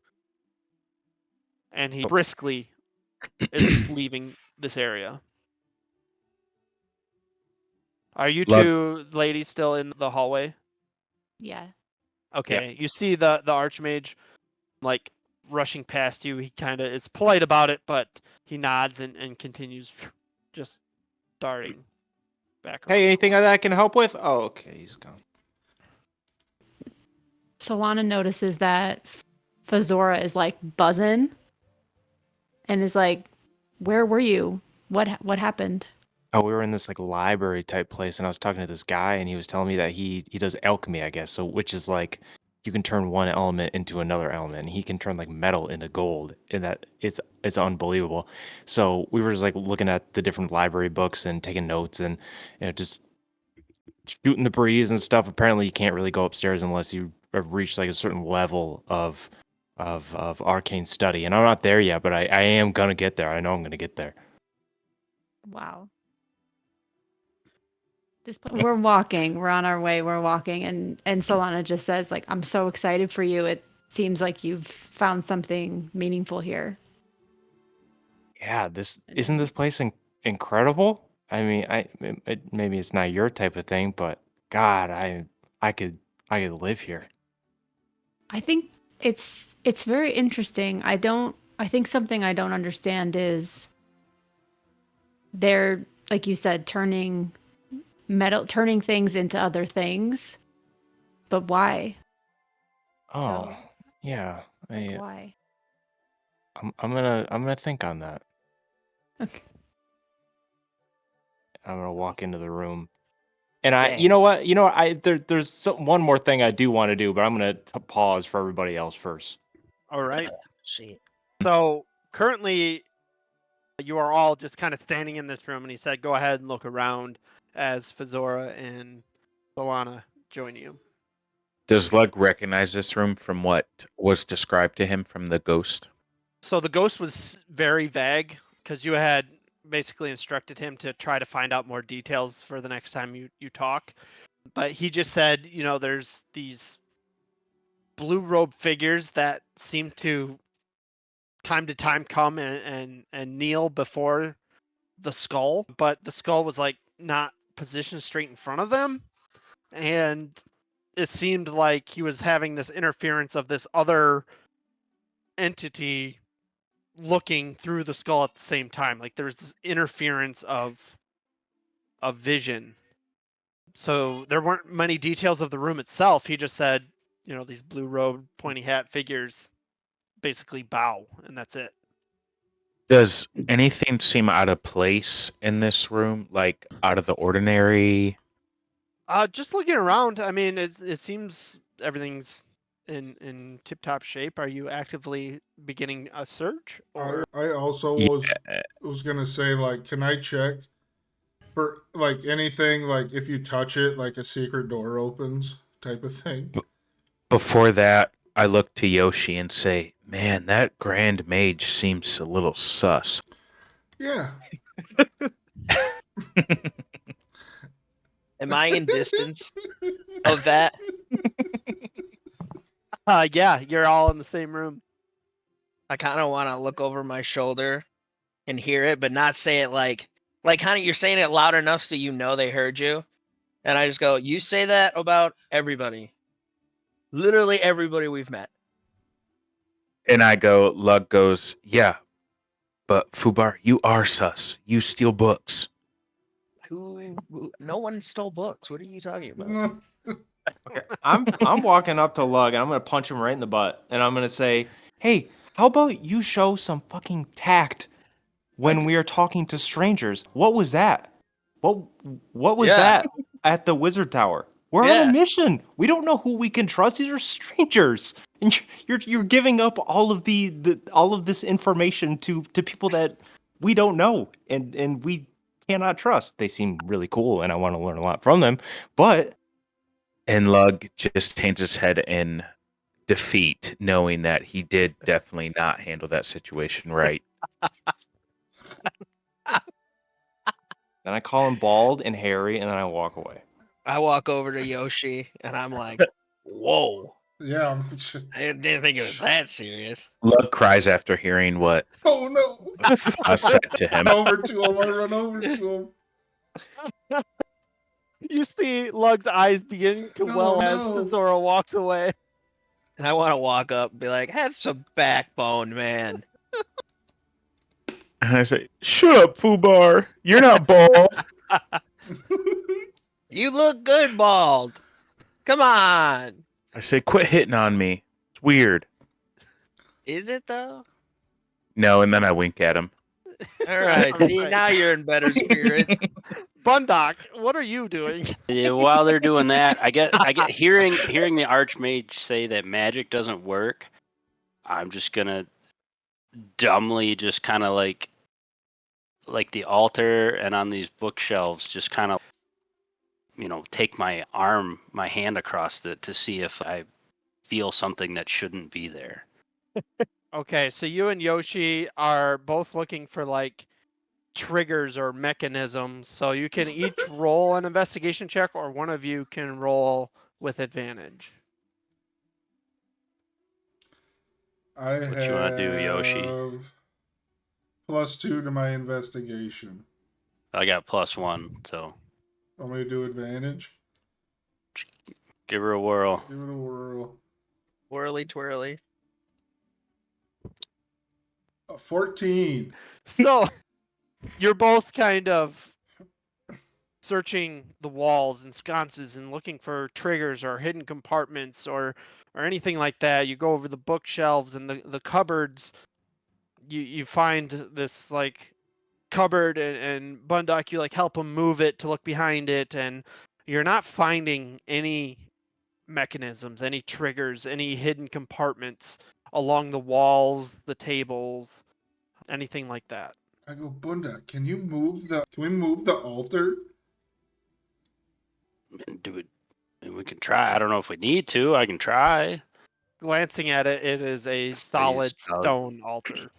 And he briskly is leaving this area. Are you Lug- two ladies still in the hallway? Yeah. Okay. You see the archmage like rushing past you. He kind of is polite about it, but he nods and continues just darting back around. Hey, anything that I can help with? Oh, okay, he's gone. Solana notices that Fazora is like buzzing and is like, "Where were you? What happened?" Oh, we were in this like library type place, and I was talking to this guy, and he was telling me that he does alchemy, I guess. So, which is like you can turn one element into another element. And he can turn like metal into gold, and that it's unbelievable. So we were just like looking at the different library books and taking notes, and just shooting the breeze and stuff. Apparently, you can't really go upstairs unless you have reached like a certain level of arcane study. And I'm not there yet, but I am gonna get there. I know I'm gonna get there. Wow. We're walking. We're on our way. We're walking, and Solana just says, like, "I'm so excited for you. It seems like you've found something meaningful here." Yeah, isn't this place incredible? I mean, maybe it's not your type of thing, but God, I could live here. I think it's very interesting. I think something I don't understand is they're, like you said, turning metal, turning things into other things. But why? Oh, yeah. Like, why? I'm gonna think on that. Okay. I'm gonna walk into the room, and I, Dang. you know what, there's one more thing I do want to do, but I'm gonna pause for everybody else first. All right. Shit. So currently, you are all just kind of standing in this room, and he said, "Go ahead and look around," as Fazora and Solana join you. Does Lug recognize this room from what was described to him from the ghost? So the ghost was very vague because you had basically instructed him to try to find out more details for the next time you talk. But he just said, there's these blue robe figures that seem to time come and kneel before the skull, but the skull was like not positioned straight in front of them. And it seemed like he was having this interference of this other entity looking through the skull at the same time. Like there's this interference of vision. So there weren't many details of the room itself. He just said, these blue robe, pointy hat figures basically bow, and that's it. Does anything seem out of place in this room, like out of the ordinary? Just looking around, I mean, it seems everything's in tip top shape. Are you actively beginning a search? Or I also was gonna say, like, can I check for like anything, like if you touch it, like a secret door opens type of thing? Before that, I look to Yoshi and say, "Man, that Grand Mage seems a little sus." Yeah. Am I in distance of that? yeah, you're all in the same room. I kind of want to look over my shoulder and hear it, but not say it like kind of you're saying it loud enough so you know they heard you. And I just go, you say that about everybody. Literally everybody we've met. And I go, Lug goes, "Yeah, but Fubar, you are sus. You steal books." No one stole books. What are you talking about? Okay, I'm walking up to Lug and I'm gonna punch him right in the butt, and I'm gonna say, "Hey, how about you show some fucking tact when we are talking to strangers? What was that? What was Yeah. that at the Wizard Tower? We're on Yeah. a mission. We don't know who we can trust. These are strangers, and you're giving up all of all of this information to people that we don't know and we cannot trust. They seem really cool, and I want to learn a lot from them, but." And Lug just hangs his head in defeat, knowing that he did definitely not handle that situation right. Then I call him bald and hairy, and then I walk away. I walk over to Yoshi and I'm like, whoa. Yeah. I didn't think it was that serious. Lug cries after hearing what Oh no. I said to him. Over to him. I run over to him. You see Lug's eyes beginning to well as Fazora walks away. And I want to walk up and be like, have some backbone, man. And I say, "Shut up, Fubar. You're not bald." You look good, bald. Come on. I say, "Quit hitting on me. It's weird." Is it though? No, and then I wink at him. All right. See, Right. now you're in better spirits. Bundock, what are you doing? Yeah, while they're doing that, I get hearing the Archmage say that magic doesn't work. I'm just gonna dumbly just kind of like the altar and on these bookshelves, just kind of take my hand across it to see if I feel something that shouldn't be there. Okay, so you and Yoshi are both looking for like triggers or mechanisms. So you can each roll an investigation check, or one of you can roll with advantage. What you wanna do, Yoshi? +2 to my investigation. I got +1, so Want me to do advantage? give her a whirl. Give it a whirl. Whirly twirly. 14. So you're both kind of searching the walls and sconces and looking for triggers or hidden compartments or anything like that. You go over the bookshelves and the cupboards. You find this like cupboard, and Bundock, you like help him move it to look behind it, and you're not finding any mechanisms, any triggers, any hidden compartments along the walls, the tables, anything like that. I go, Bunda, can we move the altar? And do it. And we can try. I don't know if we need to. I can try. Glancing at it, it is a solid solid. stone altar.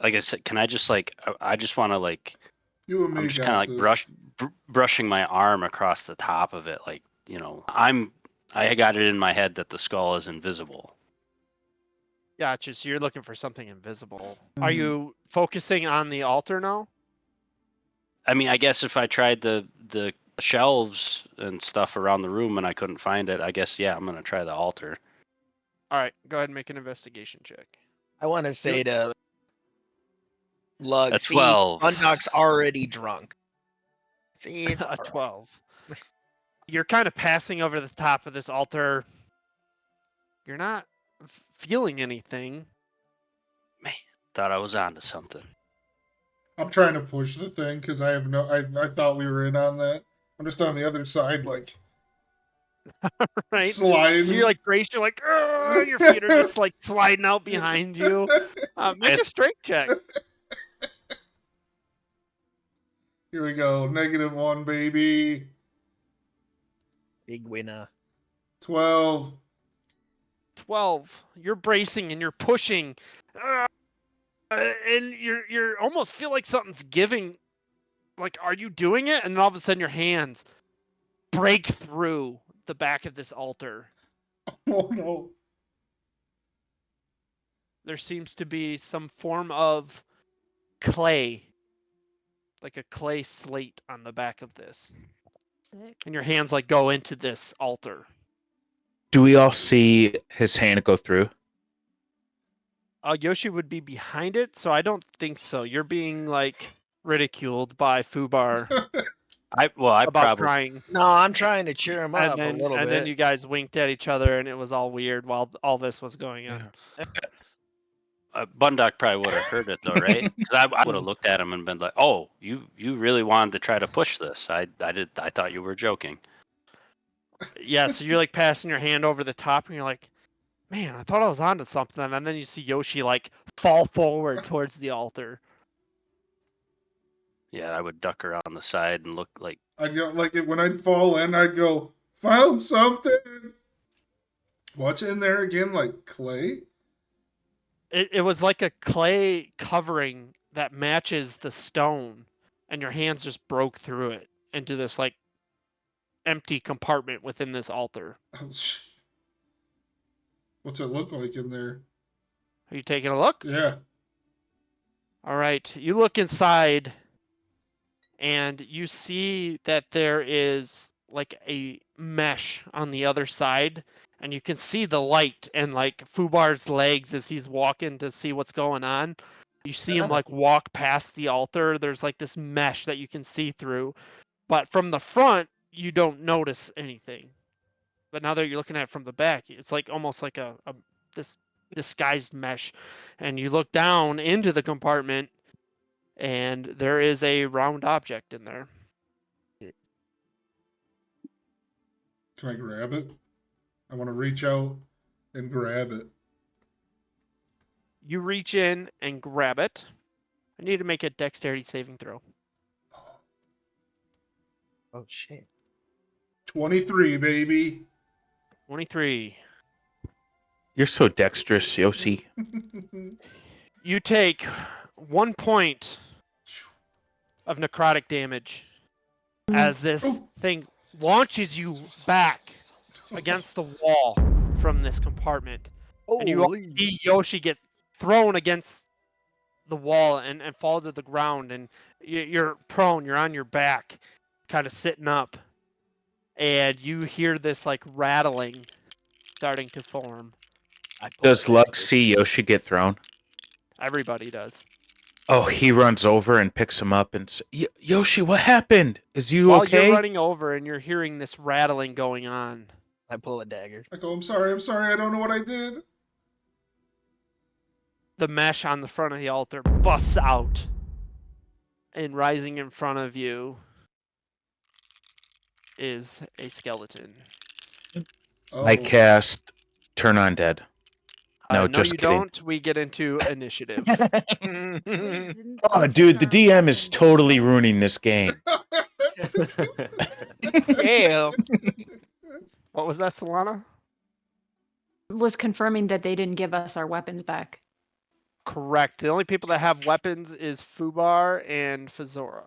Like I said, can I just like? I just want to like. You and me I'm just got kind of like this. brushing my arm across the top of it, like I got it in my head that the skull is invisible. Gotcha. So you're looking for something invisible. Are you focusing on the altar now? I mean, I guess if I tried the shelves and stuff around the room and I couldn't find it, I guess I'm gonna try the altar. All right, go ahead and make an investigation check. I want to say to Lug, That's see, 12. Bundock's already drunk. See, it's A all right. 12. You're kind of passing over the top of this altar. You're not feeling anything. Thought I was onto something. I'm trying to push the thing because I thought we were in on that. I'm just on the other side, like Right? sliding. So you're like braced, you're like, "Ugh," your feet are just like sliding out behind you. Make a strength check. Here we go. -1, baby. Big winner. 12. 12. You're bracing and you're pushing. And you're almost feel like something's giving. Like, are you doing it? And then all of a sudden your hands break through the back of this altar. Oh no. There seems to be some form of clay, like a clay slate on the back of this. Sick. And your hands like go into this altar. Do we all see his hand go through? Yoshi would be behind it, so I don't think so. You're being like ridiculed by Fubar I about probably crying. No, I'm trying to cheer him up a little And bit. then you guys winked at each other, and it was all weird while all this was going on. Bundock probably would have heard it though, right? Because I would have looked at him and been like, "Oh, you really wanted to try to push this? I thought you were joking." Yeah, so you're like passing your hand over the top, and you're like, "Man, I thought I was onto something." And then you see Yoshi like fall forward towards the altar. Yeah, I would duck around the side and look like. I'd go, like when I'd fall in, I'd go, found something. What's in there again? Like clay? It was like a clay covering that matches the stone, and your hands just broke through it into this like empty compartment within this altar. Oh, what's it look like in there? Are you taking a look? Yeah. All right, you look inside, and you see that there is like a mesh on the other side, and you can see the light and like Fubar's legs as he's walking to see what's going on. You see him like walk past the altar. There's like this mesh that you can see through, but from the front you don't notice anything. But now that you're looking at it from the back, it's like almost like this disguised mesh, and you look down into the compartment, and there is a round object in there. Can I grab it? I want to reach out and grab it. You reach in and grab it. I need to make a dexterity saving throw. Oh shit. 23, baby. 23. You're so dexterous, Yoshi. You take 1 point of necrotic damage as this thing launches you back against the wall from this compartment. And you all see Yoshi get thrown against the wall and fall to the ground, and you're prone, you're on your back, kind of sitting up, and you hear this like rattling starting to form. Does Lux see Yoshi get thrown? Everybody does. Oh, he runs over and picks him up and Yoshi, what happened? Is you While okay? you're running over and you're hearing this rattling going on, I pull a dagger. I go, I'm sorry, I don't know what I did. the mesh on the front of the altar busts out, and rising in front of you is a skeleton. Oh. I cast Turn on Dead. No, No, just you kidding. don't. We get into initiative. Wait, didn't Oh, you dude, take the our DM is weapons totally anyway? ruining this game. Damn. What was that, Solana? Was confirming that they didn't give us our weapons back. Correct. The only people that have weapons is Fubar and Fazora.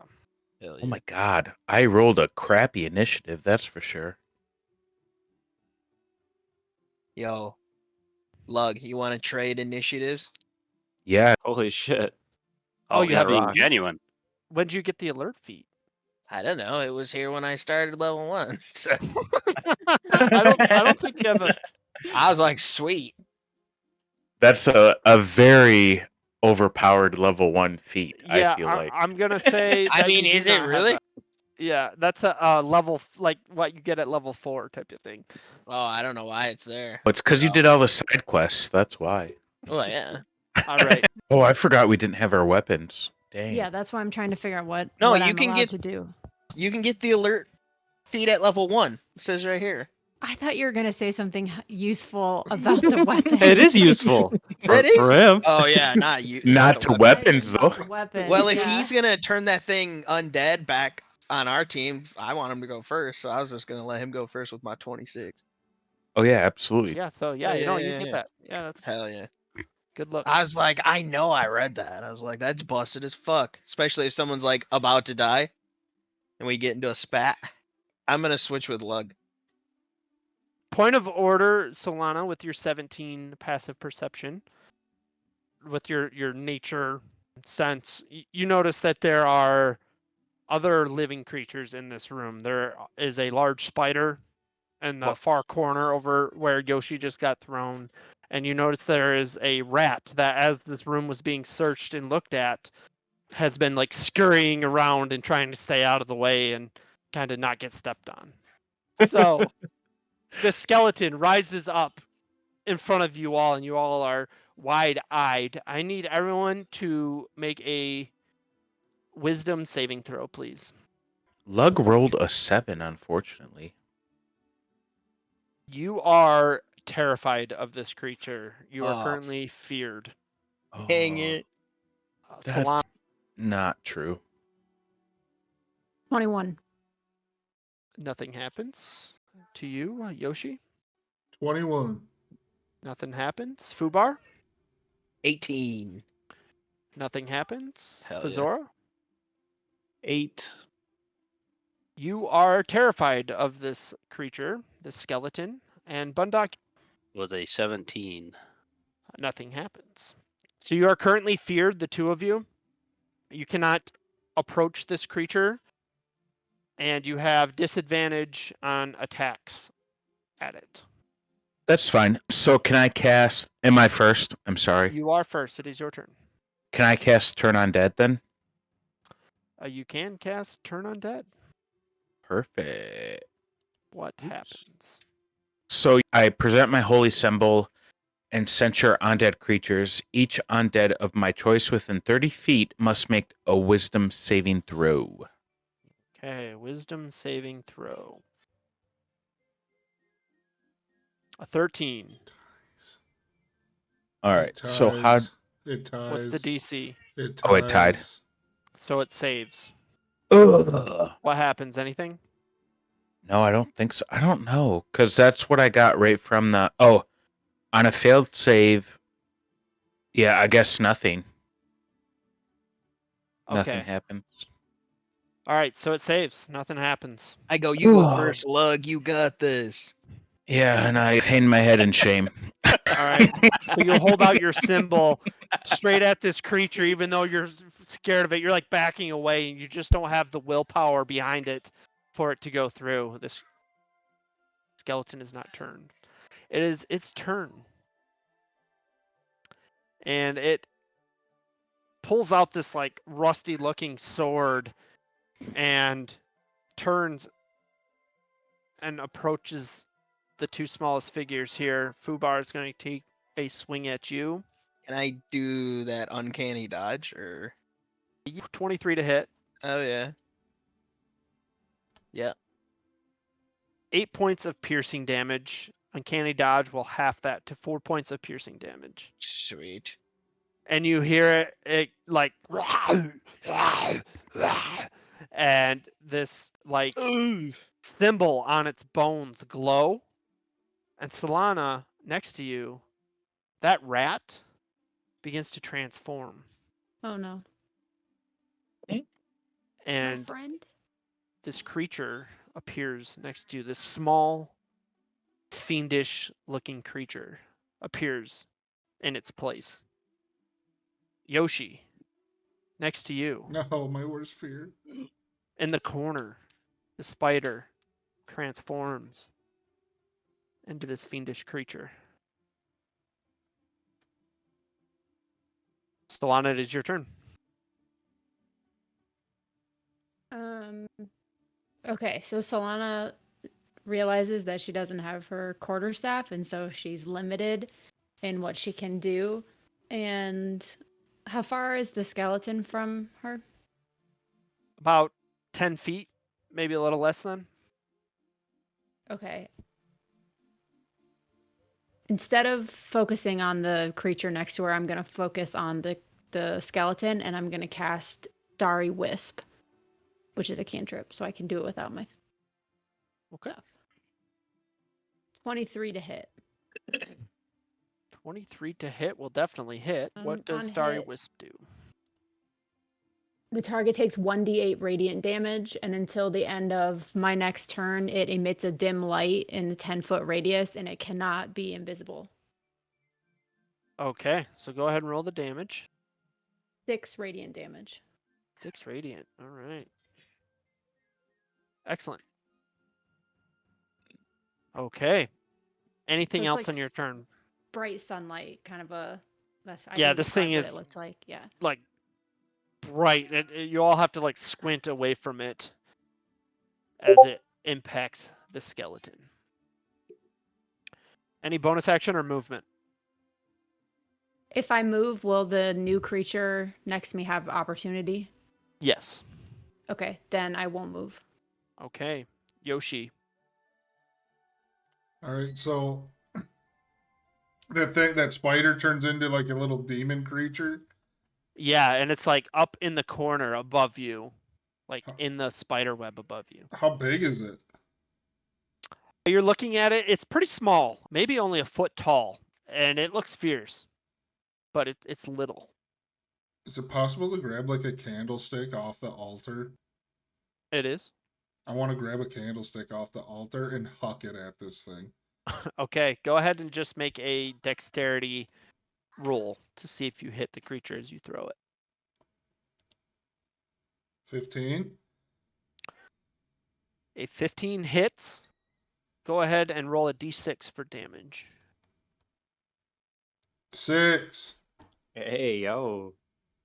Hell Oh my god, I rolled a crappy initiative, that's for sure. Yo, Lug, you want to trade initiatives? Yeah, Holy shit. Oh, you yeah, have rock. genuine. When'd you get the alert feat? I don't know. It was here when I started level 1. So I don't think you have a. I was like, sweet. that's a very overpowered level 1 feat, Yeah, I feel like. I'm gonna say. I that mean, you do is it not have really? that. Yeah, that's a level like what you get at level 4 type of thing. Oh, I don't know why it's there. It's because you did all the side quests, that's why. Well, yeah. All right. Oh, I forgot we didn't have our weapons. Dang. Yeah, that's why I'm trying to figure out what No, what you I'm can allowed get- to do. You can get the alert feed at level 1. It says right here. I thought you were gonna say something useful about the weapon. It is useful. That is. For him. Oh yeah, not you. Not the to weapon. weapons, though. Weapons, Well, if yeah. he's gonna turn that thing undead back on our team, I want him to go first. So I was just gonna let him go first with my 26. Oh, yeah, absolutely. Yeah. So yeah, you get that. Yeah, that's Hell yeah. good look. I was like, I know I read that. I was like, that's busted as fuck. Especially if someone's like about to die and we get into a spat. I'm gonna switch with Lug. Point of order, Solana, with your 17 passive perception, with your nature sense, you notice that there are other living creatures in this room. There is a large spider in the far corner over where Yoshi just got thrown. And you notice there is a rat that, as this room was being searched and looked at, has been like scurrying around and trying to stay out of the way and kind of not get stepped on. So the skeleton rises up in front of you all, and you all are wide-eyed. I need everyone to make a wisdom saving throw, please. Lug rolled a 7, unfortunately. You are terrified of this creature. You are Oh, currently feared. Dang Oh, it. that's Solana, not true. 21. nothing happens to you. Yoshi, 21. nothing happens. Fubar, 18. nothing happens. Hell yeah. Fedora, 8. you are terrified of this creature, this skeleton. And Bundock, Was a 17. nothing happens. So you are currently feared, the two of you. You cannot approach this creature, and you have disadvantage on attacks at it. That's fine. So can I cast... Am I first? I'm sorry. You are first. It is your turn. Can I cast Turn on Dead then? You can cast Turn Undead. Perfect. What Oops. happens? So I present my holy symbol and censure undead creatures. Each undead of my choice within 30 feet must make a wisdom saving throw. Okay, wisdom saving throw. A 13. All right. So how... It ties. What's the DC? It ties. Oh, it tied. So it saves. Ugh. What happens? Anything? No, I don't think so. I don't know. Because that's what I got right from the... Oh, on a failed save... Yeah, I guess nothing. Nothing Okay. happens. All right, so it saves. Nothing happens. I go, you go Ugh. first, Lug. You got this. Yeah, and I hang my head in shame. All right. So you hold out your symbol straight at this creature, even though you're scared of it. You're like backing away, and you just don't have the willpower behind it for it to go through. This skeleton is not turned. It is its turn. And it pulls out this like rusty looking sword and turns and approaches the two smallest figures here. Fubar is going to take a swing at you. Can I do that uncanny dodge or? 23 to hit. Oh yeah. Yeah. 8 points of piercing damage. Uncanny dodge will half that to 4 points of piercing damage. Sweet. And you hear it like and this like symbol on its bones glow. And Solana, next to you, that rat begins to transform. Oh no. And My friend? this creature appears next to you. This small, fiendish looking creature appears in its place. Yoshi, next to you, No, my worst fear. in the corner, the spider transforms into this fiendish creature. Solana, it is your turn. Okay, so Solana realizes that she doesn't have her quarterstaff, and so she's limited in what she can do. And how far is the skeleton from her? About 10 feet, maybe a little less than. Okay. Instead of focusing on the creature next to her, I'm going to focus on the skeleton, and I'm going to cast Starry Wisp, which is a cantrip, so I can do it without my Okay. stuff. 23 to hit. 23 to hit will definitely hit. What does on Starry hit, Wisp do? The target takes 1d8 radiant damage, and until the end of my next turn, it emits a dim light in the 10-foot radius, and it cannot be invisible. Okay, so go ahead and roll the damage. 6 radiant damage. 6 radiant. All right. Excellent. Okay. Anything So it's else like on your turn? bright sunlight, kind of a. I Yeah, can this describe thing what is it looked like. Yeah. like bright. You all have to like squint away from it as it impacts the skeleton. Any bonus action or movement? If I move, will the new creature next to me have opportunity? Yes. Okay, then I won't move. Okay. Yoshi. All right, so that spider turns into like a little demon creature. Yeah, and it's like up in the corner above you, like in the spider web above you. How big is it? You're looking at it, it's pretty small, maybe only a foot tall, and it looks fierce, but it's little. Is it possible to grab like a candlestick off the altar? It is. I want to grab a candlestick off the altar and huck it at this thing. Okay, go ahead and just make a dexterity roll to see if you hit the creature as you throw it. 15. A 15 hits. Go ahead and roll a d6 for damage. 6. Hey, yo.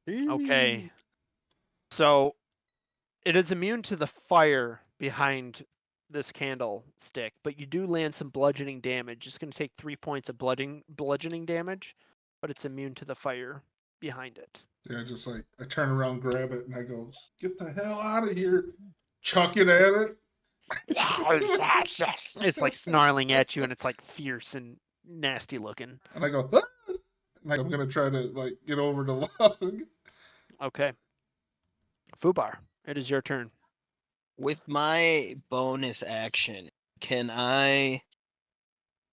Okay. So it is immune to the fire behind this candlestick, but you do land some bludgeoning damage. It's going to take 3 points of bludgeoning damage, but it's immune to the fire behind it. Yeah, just like I turn around, grab it, and I go, "Get the hell out of here!" Chuck it at it. It's like snarling at you, and it's like fierce and nasty looking. And I go, "Ah!" Like I'm gonna try to like get over to Lug. Okay. Fubar, it is your turn. With my bonus action, can I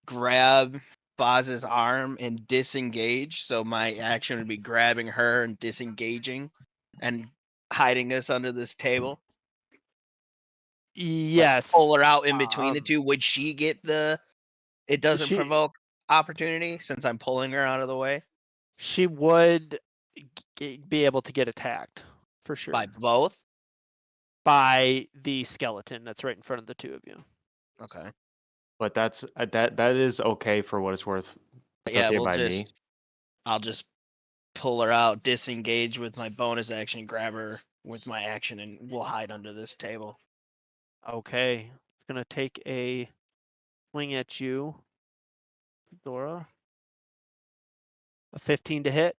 grab Boz's arm and disengage? So my action would be grabbing her and disengaging and hiding us under this table. Yes. Like pull her out in between the two. Would she get the? It doesn't she- provoke opportunity since I'm pulling her out of the way She would be able to get attacked for sure by both. by the skeleton that's right in front of the two of you. Okay. But that's that is okay for what it's worth. It's Yeah, okay we'll by just. me. I'll just pull her out, disengage with my bonus action, grab her with my action, and we'll hide under this table. Okay. It's gonna take a swing at you, Dora. A 15 to hit.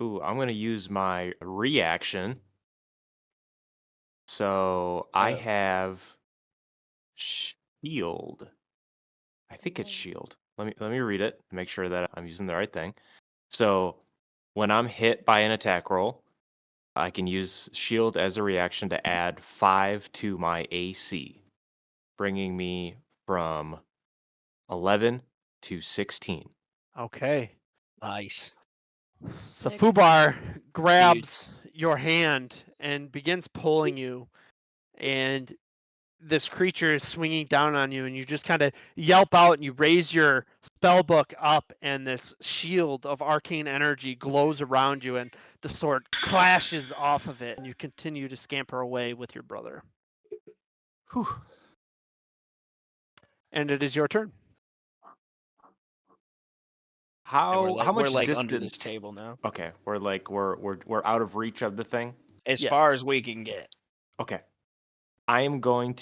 Ooh, I'm gonna use my reaction. So I have shield. I think it's shield. Let me read it to make sure that I'm using the right thing. So when I'm hit by an attack roll, I can use shield as a reaction to add 5 to my AC, bringing me from 11 to 16. Okay. Nice. So Sick. Fubar grabs your hand and begins pulling you, and this creature is swinging down on you, and you just kind of yelp out and you raise your spell book up, and this shield of arcane energy glows around you, and the sword clashes off of it, and you continue to scamper away with your brother. Whew. And it is your turn. And we're How much like distance? under this table now, Okay, we're out of reach of the thing. as Yes. far as we can get. Okay. I'm gonna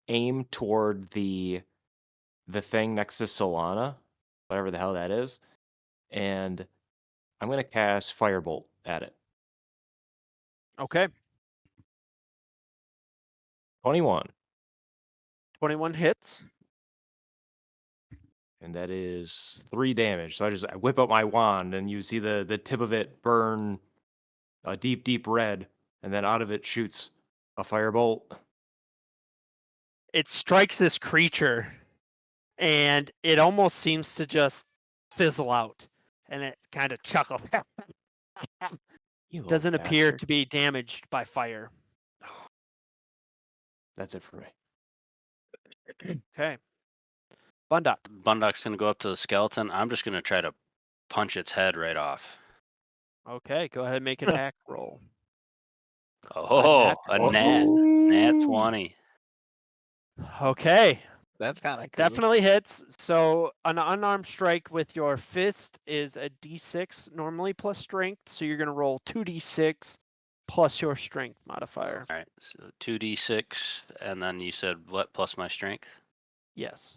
aim toward the thing next to Solana, whatever the hell that is, and I'm gonna cast Firebolt at it. Okay. 21, 21 hits. and that is 3 damage. So I whip up my wand, and you see the tip of it burn a deep red, and then out of it shoots a firebolt. It strikes this creature, and it almost seems to just fizzle out, and it kind of chuckles. You little Doesn't appear bastard. to be damaged by fire. That's it for me. Okay. Bundock. Bundock's gonna go up to the skeleton. I'm just gonna try to punch its head right off. Okay, go ahead and make an attack roll. Oh, a nat. Nat Ooh. 20. Okay, That's kind of cool. definitely hits. So an unarmed strike with your fist is a d6 normally plus strength. So you're going to roll 2d6 plus your strength modifier. All right, so 2d6, and then you said what plus my strength? Yes.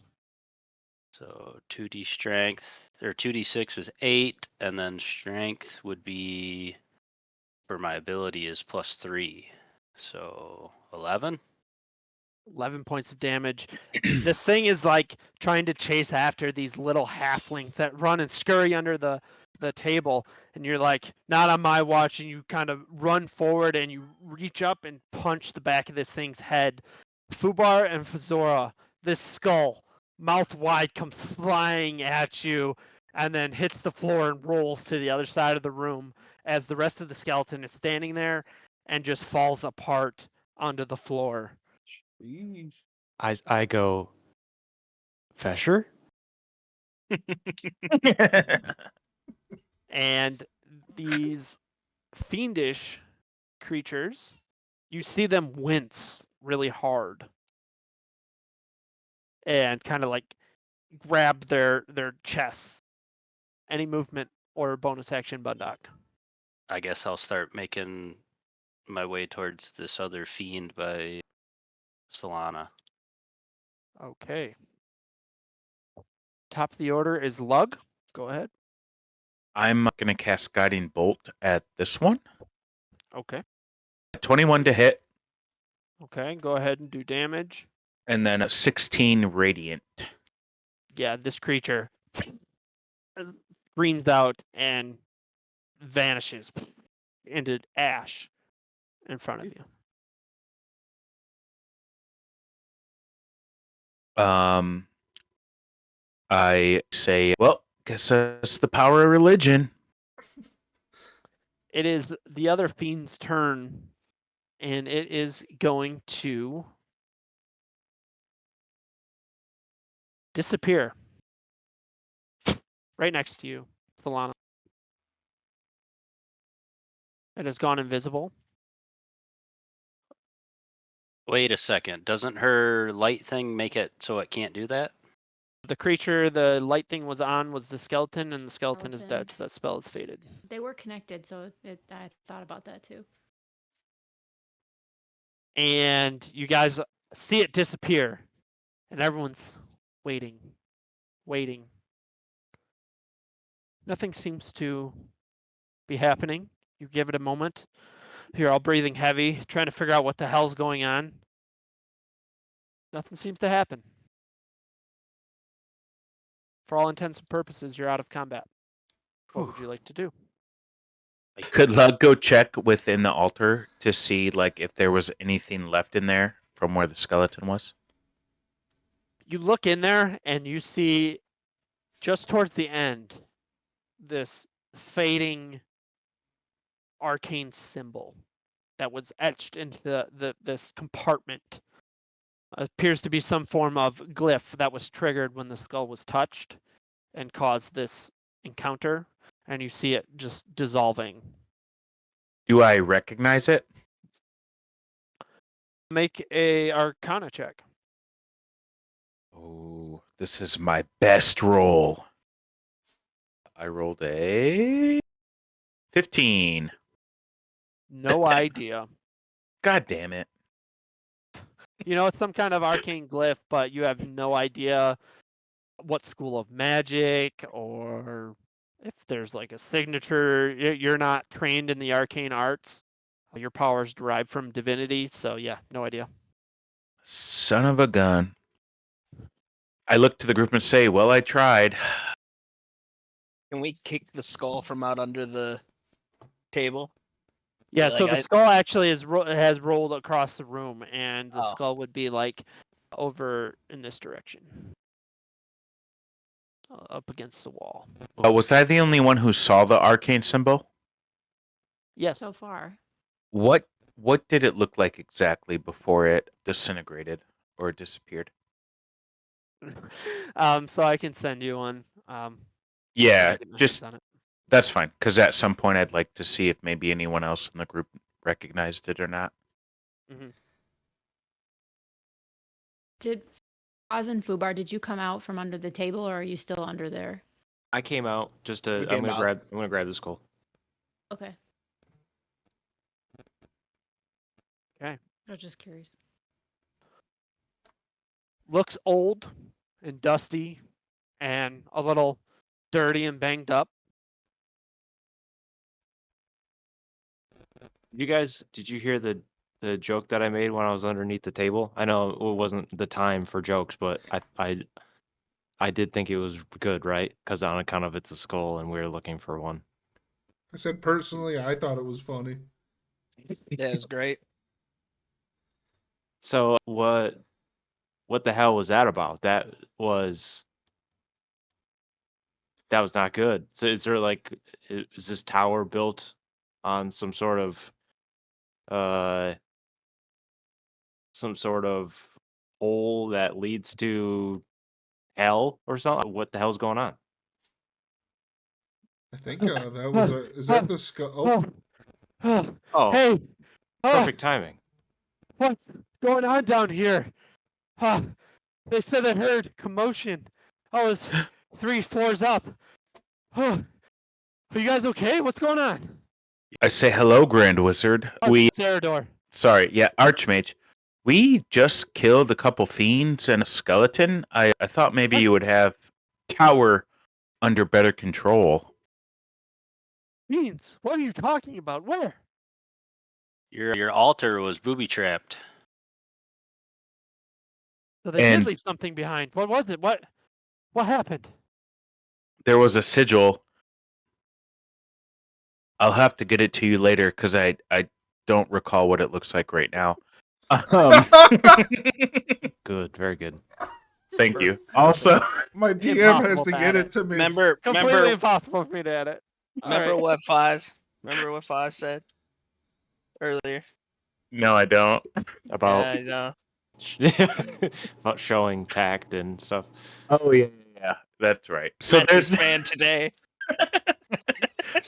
So 2d strength, or 2d6 is 8, and then strength would be, for my ability, is plus 3. So 11? 11 points of damage. This thing is like trying to chase after these little halflings that run and scurry under the table, and you're like, not on my watch, and you kind of run forward and you reach up and punch the back of this thing's head. Fubar and Fazora, this skull, mouth wide, comes flying at you and then hits the floor and rolls to the other side of the room as the rest of the skeleton is standing there and just falls apart onto the floor. I go, Fesher? And these fiendish creatures, you see them wince really hard and kind of like grab their chests. Any movement or bonus action, Bundock? I guess I'll start making my way towards this other fiend by Solana. Okay. Top of the order is Lug. Go ahead. I'm going to cast Guiding Bolt at this one. Okay. 21 to hit, Okay, go ahead and do damage. and then a 16 Radiant. Yeah, this creature screams out and vanishes into ash in front of you. I say, well, guess that's the power of religion. It is the other fiend's turn, and it is going to disappear right next to you, Solana. It has gone invisible. Wait a second. Doesn't her light thing make it so it can't do that? The creature the light thing was on was the skeleton, and the skeleton is Skeleton. dead, so that spell is faded. They were connected, so I thought about that too. And you guys see it disappear, and everyone's waiting. Nothing seems to be happening. You give it a moment. You're all breathing heavy, trying to figure out what the hell's going on. Nothing seems to happen. For all intents and purposes, you're out of combat. What would you like to do? Could Lug go check within the altar to see like if there was anything left in there from where the skeleton was? You look in there and you see just towards the end this fading arcane symbol that was etched into this compartment. Appears to be some form of glyph that was triggered when the skull was touched and caused this encounter, and you see it just dissolving. Do I recognize it? Make a Arcana check. Oh, this is my best roll. I rolled a 15. No idea. God damn it. You know, it's some kind of arcane glyph, but you have no idea what school of magic or if there's like a signature. You're not trained in the arcane arts. Your powers derive from divinity, so yeah, no idea. Son of a gun. I look to the group and say, well, I tried. Can we kick the skull from out under the table? Yeah, Like so the I- skull actually has rolled across the room, and the Oh. skull would be like over in this direction, up against the wall. Oh, was I the only one who saw the arcane symbol? Yes. So far. What did it look like exactly before it disintegrated or disappeared? So I can send you one. Yeah, recognitions just on it. that's fine. Because at some point, I'd like to see if maybe anyone else in the group recognized it or not. Did Oz and Fubar, did you come out from under the table, or are you still under there? I came out just to. You I'm came gonna out. grab the skull. Okay. Okay. I was just curious. Looks old and dusty and a little dirty and banged up. You guys, did you hear the joke that I made when I was underneath the table? I know it wasn't the time for jokes, but I did think it was good, right? Because on account of it's a skull and we were looking for one. I said personally, I thought it was funny. Yeah, it's great. So what the hell was that about? That was not good. So is there like, is this tower built on some sort of hole that leads to hell or something? What the hell's going on? I think that was a. Is that the skull? Oh, Oh, Hey, perfect timing. what's going on down here? They said they heard commotion. I was 3 floors up. Are you guys okay? What's going on? I say hello, Grand Wizard. Sarador. Sorry, yeah, Archmage. We just killed a couple fiends and a skeleton. I thought maybe What? you would have tower under better control. Means, what are you talking about? Where? Your altar was booby trapped. So they And- did leave something behind. What was it? What happened? There was a sigil. I'll have to get it to you later because I don't recall what it looks like right now. Good, very good. Thank you. Also, my DM Impossible has to to get add it it. to me. Completely impossible for me to edit. Remember what Foz said earlier? no, I don't. About Yeah, I know. about showing tact and stuff. Oh yeah, that's right. So Met this there's. man today.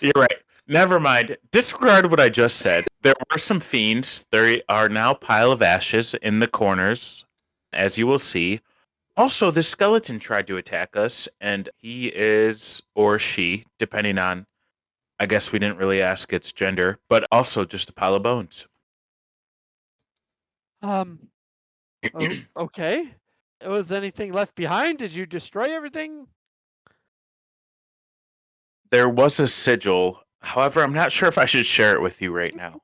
You're right. Never mind. Disregard what I just said. There were some fiends. There are now pile of ashes in the corners, as you will see. Also, this skeleton tried to attack us, and he is, or she, depending on, I guess we didn't really ask its gender, but also just a pile of bones. Okay. Was anything left behind? Did you destroy everything? There was a sigil. However, I'm not sure if I should share it with you right now.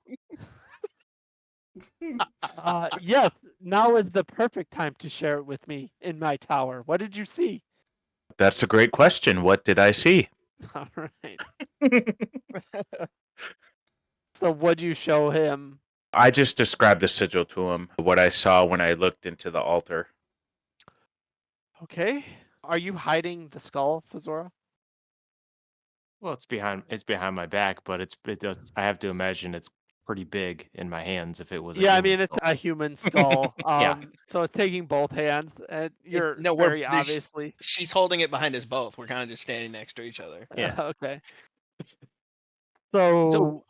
Yes. Now is the perfect time to share it with me in my tower. What did you see? That's a great question. What did I see? All right. So what'd you show him? I just described the sigil to him, what I saw when I looked into the altar. Okay. Are you hiding the skull, Fazora? Well, it's behind my back, but it does. I have to imagine it's pretty big in my hands if it was a Yeah, I human mean it's skull. a human skull. Yeah. So it's taking both hands, and you're No, very obviously. She's holding it behind us both. We're kind of just standing next to each other. Yeah. Okay. So So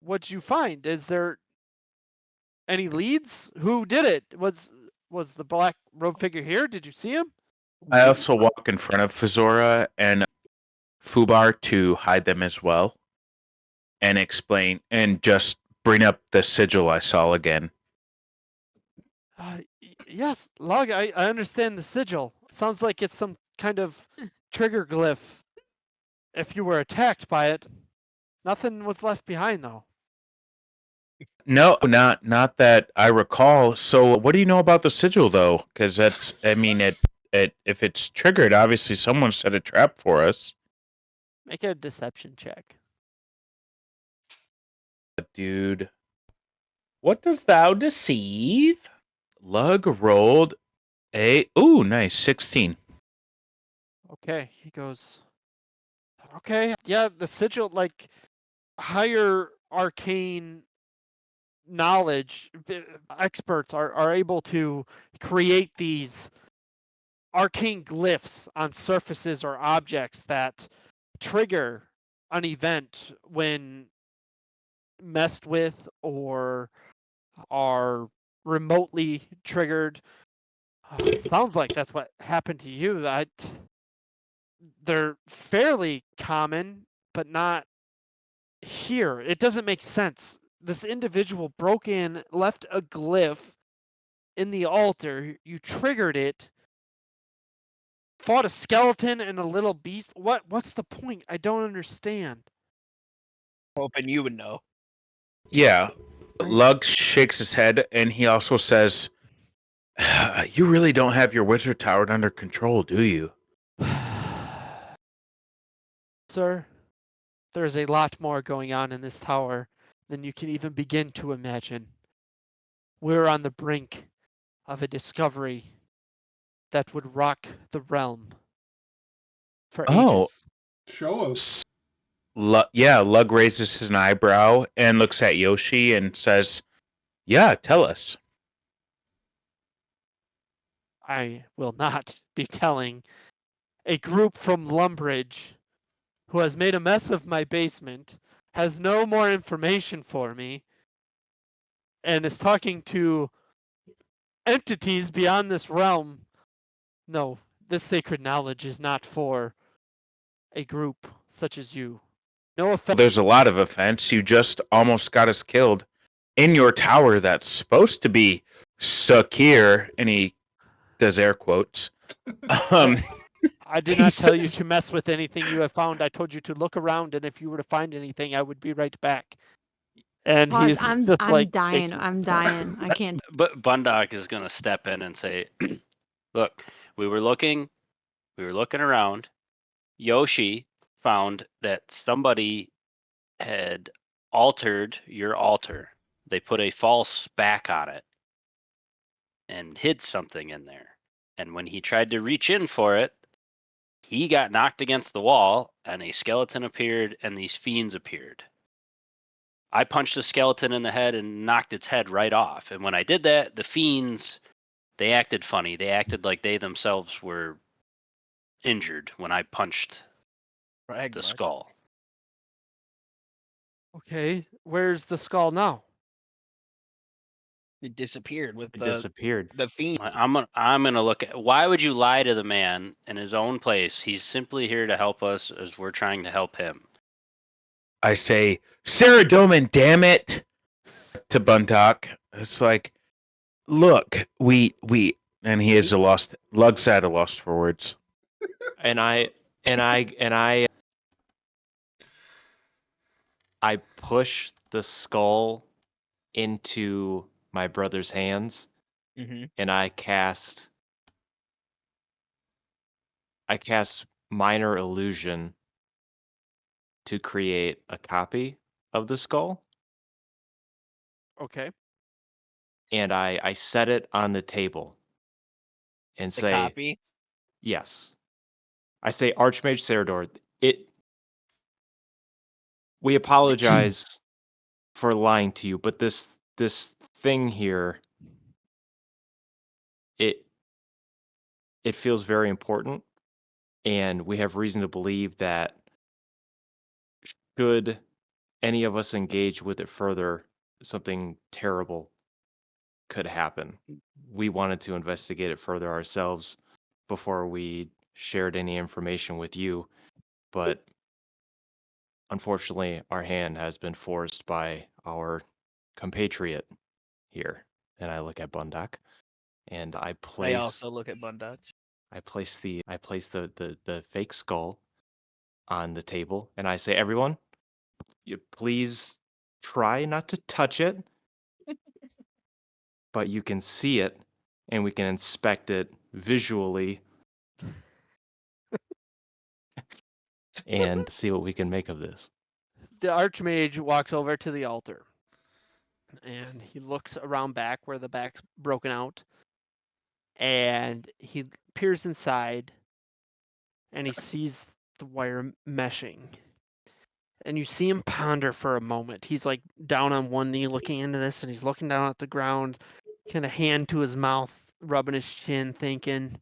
what'd you find? Is there any leads? Who did it? Was the black robe figure here? Did you see him? I also walk in front of Fazora and Fubar to hide them as well and explain and just bring up the sigil I saw again. Yes, Log, I understand the sigil. Sounds like it's some kind of trigger glyph. If you were attacked by it, nothing was left behind though. No, not that I recall. So, what do you know about the sigil, though? Because that's, I mean, it if it's triggered, obviously someone set a trap for us. Make a deception check. Dude, what does thou deceive? Lug rolled nice 16. Okay, he goes. Okay, yeah, the sigil, like higher arcane knowledge experts are able to create these arcane glyphs on surfaces or objects that trigger an event when messed with or are remotely triggered. Sounds like that's what happened to you. They're fairly common, but not here. It doesn't make sense. This individual broke in, left a glyph in the altar. You triggered it, fought a skeleton and a little beast. What's the point? I don't understand. Hoping you would know. Yeah, Lug shakes his head and he also says, "You really don't have your wizard tower under control, do you?" Sir, there's a lot more going on in this tower than you can even begin to imagine. We're on the brink of a discovery that would rock the realm for Oh, ages. Show us. Yeah, Lug raises an eyebrow and looks at Yoshi and says, "Yeah, tell us." I will not be telling a group from Lumbridge who has made a mess of my basement, has no more information for me, and is talking to entities beyond this realm. No, this sacred knowledge is not for a group such as you. No offense. There's a lot of offense. You just almost got us killed in your tower that's supposed to be secure, and he does air quotes. I did he not tell you says- to mess with anything you have found. I told you to look around, and if you were to find anything, I would be right back. And Pause. he's I'm just like dying. shaking. I'm dying. I can't. But Bundock is gonna step in and say, "Look, we were looking around. Yoshi found that somebody had altered your altar. They put a false back on it and hid something in there. And when he tried to reach in for it, he got knocked against the wall, and a skeleton appeared, and these fiends appeared. I punched the skeleton in the head and knocked its head right off. And when I did that, the fiends, they acted funny. They acted like they themselves were injured when I punched the skull." Okay, where's the skull now? It disappeared with It disappeared. the fiend. I'm gonna look at. Why would you lie to the man in his own place? He's simply here to help us as we're trying to help him. I say, Sarah Doman, damn it, to Bundock. It's like, look, we, and he is a lost. Lug's at a loss for words. And I push the skull into my brother's hands, Mm-hmm. and I cast minor illusion to create a copy of the skull, Okay. and I set it on the table and The say, copy. yes. I say, Archmage Cerador, we apologize for lying to you, but this thing here, it feels very important, and we have reason to believe that should any of us engage with it further, something terrible could happen. We wanted to investigate it further ourselves before we shared any information with you, but unfortunately, our hand has been forced by our compatriot here. And I look at Bundock, and I I place also look at Bundach. the fake skull on the table, and I say, everyone, you please try not to touch it, but you can see it, and we can inspect it visually and see what we can make of this. The Archmage walks over to the altar, and he looks around back where the back's broken out, and he peers inside, and he sees the wire meshing. And you see him ponder for a moment. He's like down on one knee looking into this, and he's looking down at the ground, kind of hand to his mouth, rubbing his chin, thinking.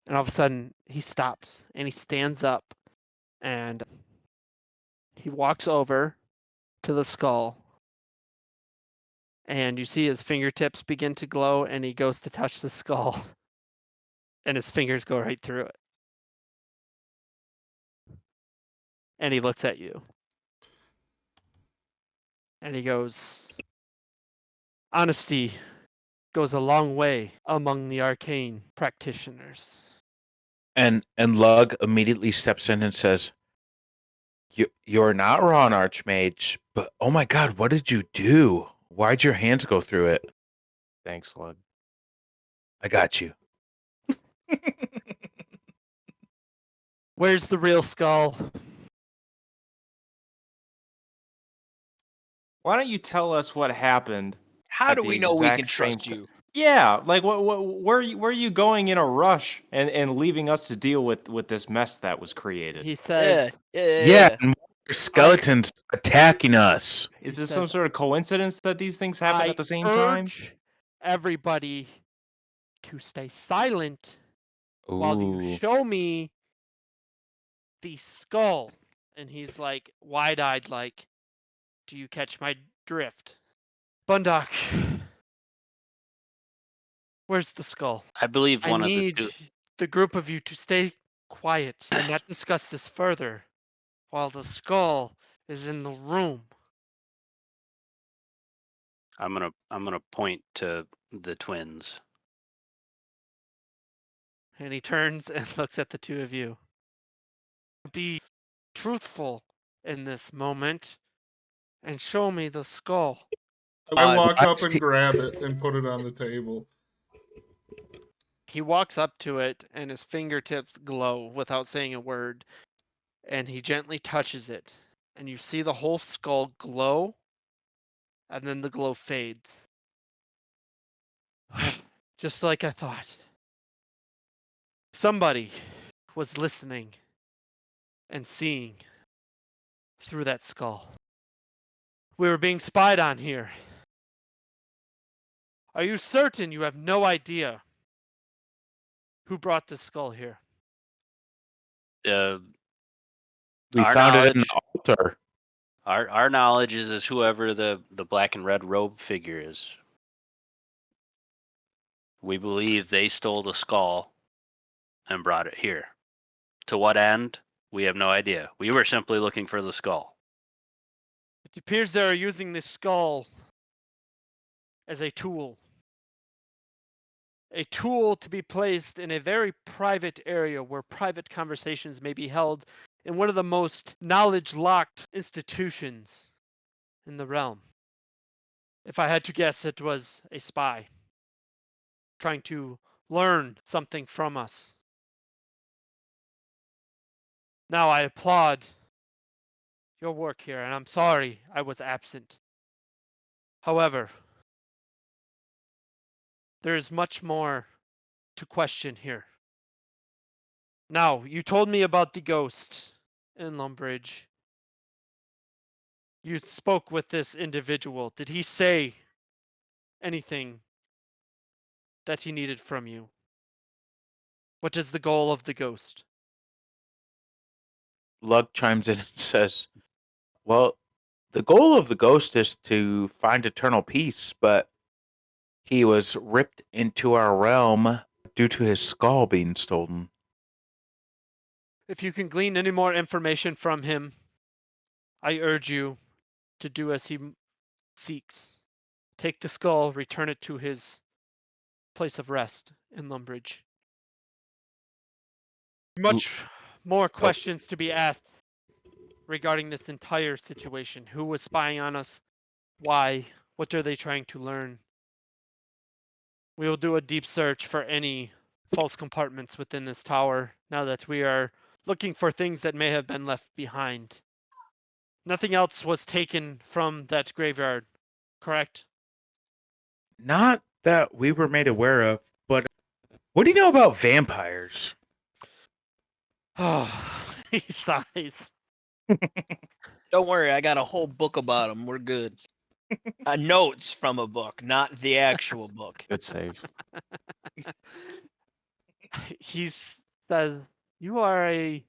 And all of a sudden, he stops and he stands up, and he walks over to the skull, and you see his fingertips begin to glow, and he goes to touch the skull, and his fingers go right through it. And he looks at you. And he goes, honesty goes a long way among the arcane practitioners. And Lug immediately steps in and says, "You're not wrong, Archmage, but oh my God, what did you do? Why'd your hands go through it? Thanks, Lug. I got you." Where's the real skull? Why don't you tell us what happened? How At do the we know we exact can trust same you? Yeah, like where are you going in a rush and leaving us to deal with this mess that was created? He says, Yeah, and more skeletons attacking us. Is he this some says, sort of coincidence that these things happen I at the same time? urge everybody to stay silent while you Ooh. show me the skull. And he's like wide-eyed, like, do you catch my drift? Bundock, where's the skull? I believe I one of the need two. the group of you to stay quiet and not discuss this further while the skull is in the room. I'm gonna point to the twins. And he turns and looks at the two of you. Be truthful in this moment and show me the skull. I walk up Why is and he- grab it and put it on the table. He walks up to it and his fingertips glow without saying a word. And he gently touches it. And you see the whole skull glow. And then the glow fades. Just like I thought. Somebody was listening and seeing through that skull. We were being spied on here. Are you certain you have no idea who brought this skull here? Uh, We Our found it in knowledge- the altar. our knowledge is whoever the black and red robe figure is. We believe they stole the skull and brought it here. To what end? We have no idea. We were simply looking for the skull. It appears they are using this skull as a tool. A tool to be placed in a very private area where private conversations may be held in one of the most knowledge-locked institutions in the realm. If I had to guess, it was a spy trying to learn something from us. Now I applaud your work here, and I'm sorry I was absent. However, there is much more to question here. Now, you told me about the ghost in Lumbridge. You spoke with this individual. Did he say anything that he needed from you? What is the goal of the ghost? Lug chimes in and says, well, the goal of the ghost is to find eternal peace, but he was ripped into our realm due to his skull being stolen. If you can glean any more information from him, I urge you to do as he seeks. Take the skull, return it to his place of rest in Lumbridge. Much more questions to be asked regarding this entire situation. Who was spying on us? Why? What are they trying to learn? We will do a deep search for any false compartments within this tower now that we are looking for things that may have been left behind. Nothing else was taken from that graveyard, correct? Not that we were made aware of, but what do you know about vampires? Oh, he sighs. Don't worry, I got a whole book about them. We're good. Notes from a book, not the actual book. Good save. He says, you are a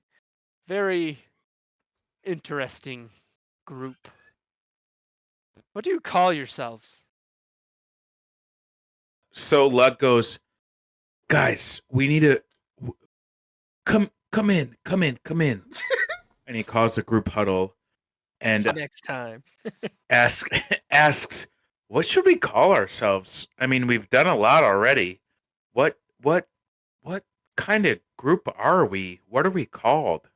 very interesting group. What do you call yourselves? So Lug goes, guys, we need to come in. And he calls a group huddle and Next time. asks, what should we call ourselves? I mean, we've done a lot already. What kind of group are we? What are we called?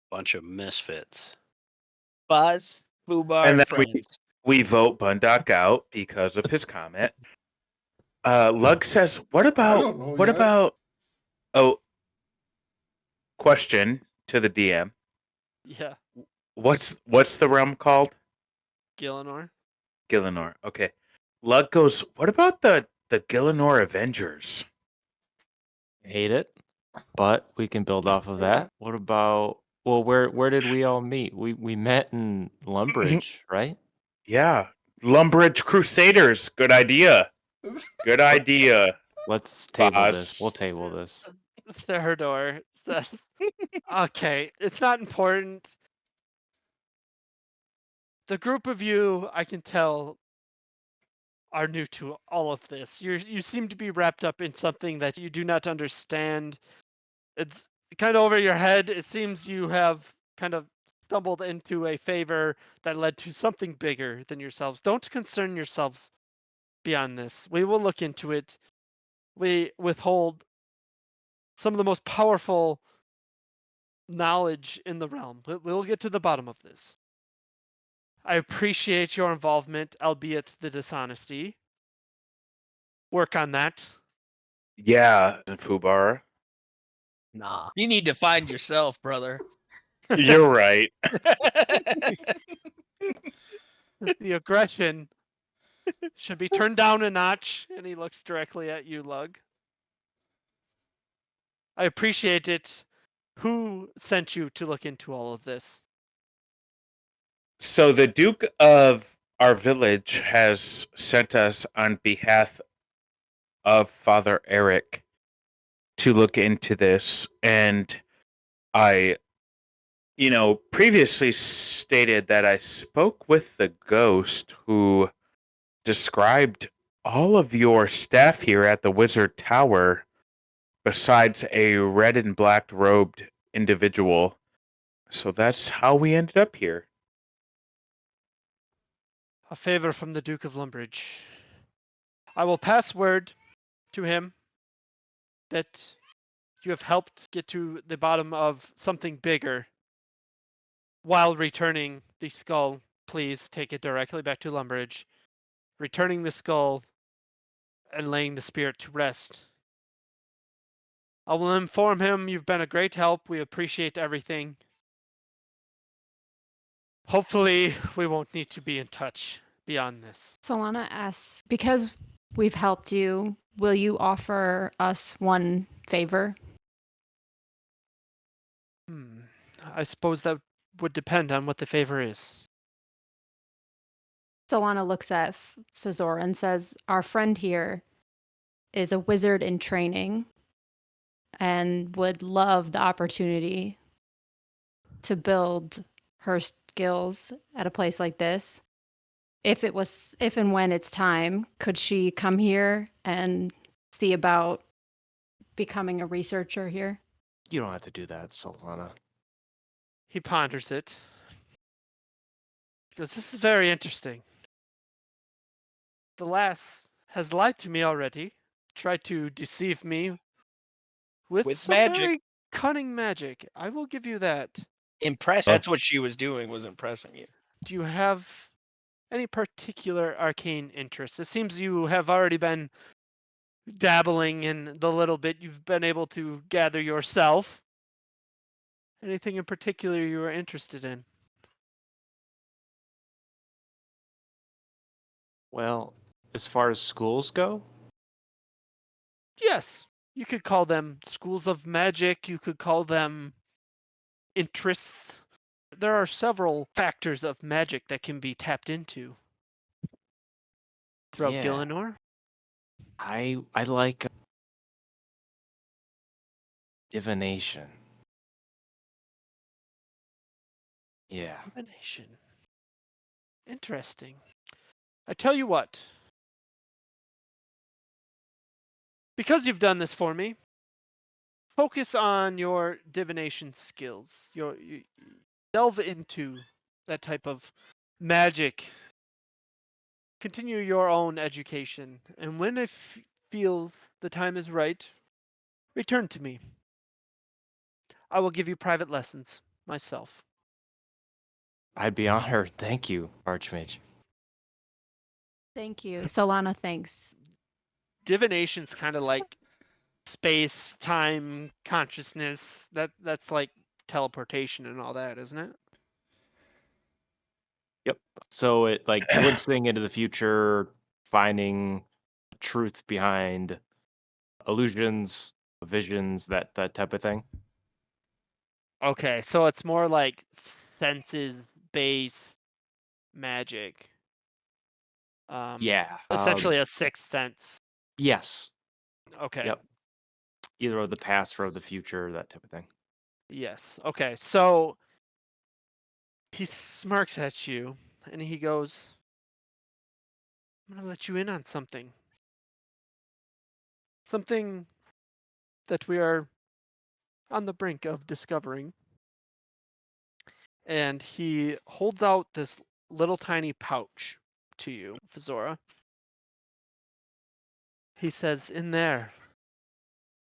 Bunch of misfits. Buzz, Foobar, And and then friends. we vote Bundock out because of his comment. Lug says, what don't know yet. about question to the DM. Yeah, What's the realm called? Gillinor. Gillinor. Okay. Lug goes, what about the Gillinor Avengers? Hate it, but we can build off of that. What about? Well, where did we all meet? We met in Lumbridge, right? Yeah. Lumbridge Crusaders. Good idea. Good idea. Let's table Boss. this. We'll table this. Theodore. Okay, it's not important. The group of you, I can tell, are new to all of this. You seem to be wrapped up in something that you do not understand. It's kind of over your head. It seems you have kind of stumbled into a favor that led to something bigger than yourselves. Don't concern yourselves beyond this. We will look into it. We withhold some of the most powerful knowledge in the realm. We'll get to the bottom of this. I appreciate your involvement, albeit the dishonesty. Work on that. Yeah, Fubar. Nah. You need to find yourself, brother. You're right. The aggression should be turned down a notch, and he looks directly at you, Lug. I appreciate it. Who sent you to look into all of this? So the Duke of our village has sent us on behalf of Father Eric to look into this, and I previously stated that I spoke with the ghost who described all of your staff here at the Wizard Tower, besides a red and black robed individual. So that's how we ended up here. A favor from the Duke of Lumbridge. I will pass word to him that you have helped get to the bottom of something bigger. While returning the skull, please take it directly back to Lumbridge. Returning the skull and laying the spirit to rest. I will inform him you've been a great help. We appreciate everything. Hopefully, we won't need to be in touch beyond this. Solana asks, because we've helped you, will you offer us one favor? I suppose that would depend on what the favor is. Solana looks at Fazor and says, our friend here is a wizard in training and would love the opportunity to build her skills at a place like this. If and when it's time, could she come here and see about becoming a researcher here? You don't have to do that, Solana. He ponders it. He goes, this is very interesting. The lass has lied to me already, tried to deceive me with some magic. very cunning magic. I will give you that. Impress. That's what she was doing, was impressing you. Do you have any particular arcane interests? It seems you have already been dabbling in the little bit you've been able to gather yourself. Anything in particular you are interested in? Well, as far as schools go, Yes, you could call them schools of magic. You could call them interests. There are several factors of magic that can be tapped into throughout Yeah. Gillinor. I like divination. Yeah. Divination. Interesting. I tell you what. Because you've done this for me, focus on your divination skills. You delve into that type of magic. Continue your own education, and when it feels the time is right, return to me. I will give you private lessons myself. I'd be honored. Thank you, Archmage. Thank you. Solana thanks. Divination's kind of like space, time, consciousness. That's like teleportation and all that, isn't it? Yep. So it like glimpsing into the future, finding truth behind illusions, visions, that type of thing. Okay, so it's more like senses based magic. Yeah. Essentially a sixth sense. Yes. Okay. Yep. Either of the past or of the future, that type of thing. Yes. Okay. So he smirks at you and he goes, I'm gonna let you in on something. Something that we are on the brink of discovering. And he holds out this little tiny pouch to you, Fazora. He says, in there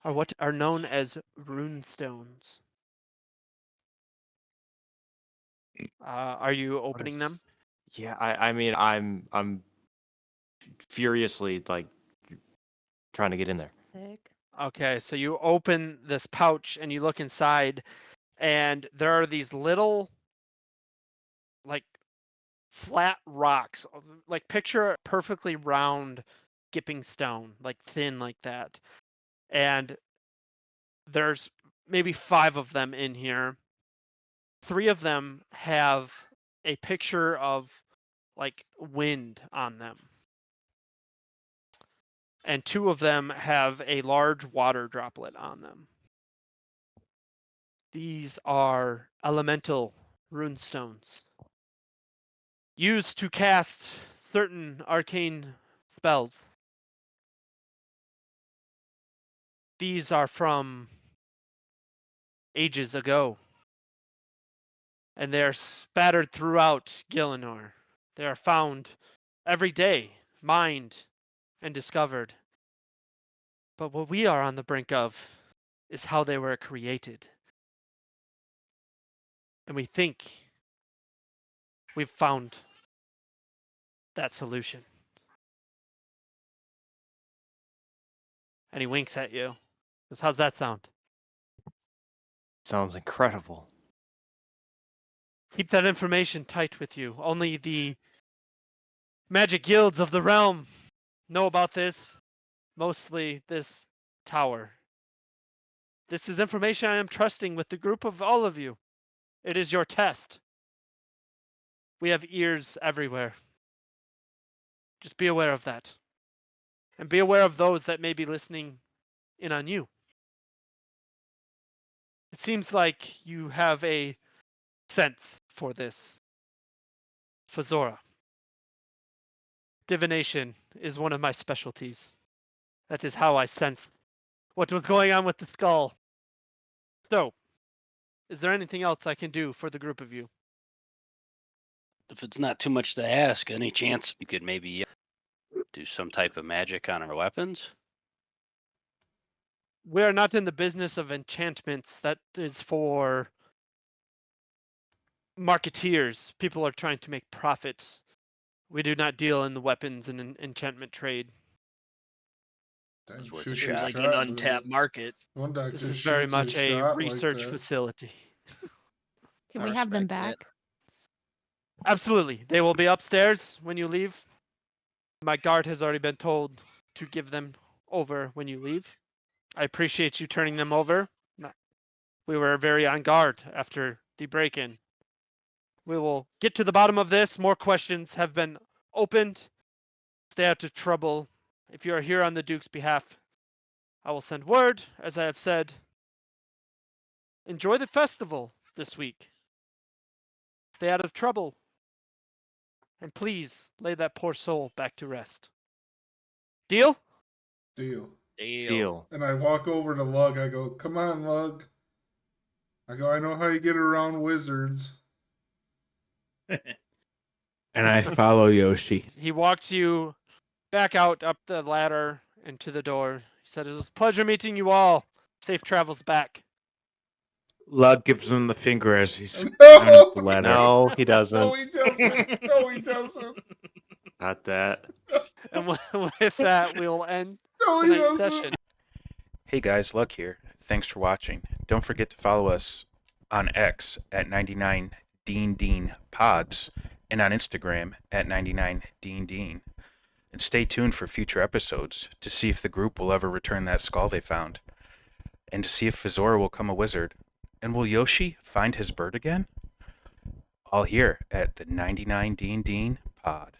are what are known as rune stones. Are you opening them? Yeah, I mean I'm furiously like trying to get in there. Okay, so you open this pouch and you look inside, and there are these little, like, flat rocks. Like, picture a perfectly round skipping stone, like thin like that. And there's maybe 5 of them in here. 3 of them have a picture of, like, wind on them. And 2 of them have a large water droplet on them. These are elemental runestones used to cast certain arcane spells. These are from ages ago, and they are spattered throughout Gielinor. They are found every day, mined and discovered. But what we are on the brink of is how they were created. And we think we've found that solution. And he winks at you. Goes, how's that sound? Sounds incredible. Keep that information tight with you. Only the magic guilds of the realm know about this. Mostly this tower. This is information I am trusting with the group of all of you. It is your test. We have ears everywhere. Just be aware of that. And be aware of those that may be listening in on you. It seems like you have a sense for this, Fazora. Divination is one of my specialties. That is how I sense what was going on with the skull. So, is there anything else I can do for the group of you? If it's not too much to ask, any chance you could maybe do some type of magic on our weapons? We are not in the business of enchantments. That is for marketeers. People are trying to make profit. We do not deal in the weapons and enchantment trade. Dang, It's worth shoot a you Seems shot. like shot, an but untapped market. One doctor This is very shoots you much a shot like research that. facility. Can I we have them respect that. back? Absolutely. They will be upstairs when you leave. My guard has already been told to give them over when you leave. I appreciate you turning them over. We were very on guard after the break-in. We will get to the bottom of this. More questions have been opened. Stay out of trouble. If you are here on the Duke's behalf, I will send word, as I have said. Enjoy the festival this week. Stay out of trouble. And please lay that poor soul back to rest. Deal? Deal. Deal. And I walk over to Lug. I go, come on, Lug. I go, I know how you get around wizards. And I follow Yoshi. He walks you back out up the ladder and to the door. He said, it was a pleasure meeting you all. Safe travels back. Lug gives him the finger as he's No! going up the ladder. No, he doesn't. No, he doesn't. No, he doesn't. Not that. And with that, we'll end No, he tonight's doesn't. session. Hey guys, Luck here. Thanks for watching. Don't forget to follow us on X at 99Dnding Pods and on Instagram at 99Dnding. And stay tuned for future episodes to see if the group will ever return that skull they found. And to see if Fazora will come a wizard. And will Yoshi find his bird again? All here at the 99Dnding Pod.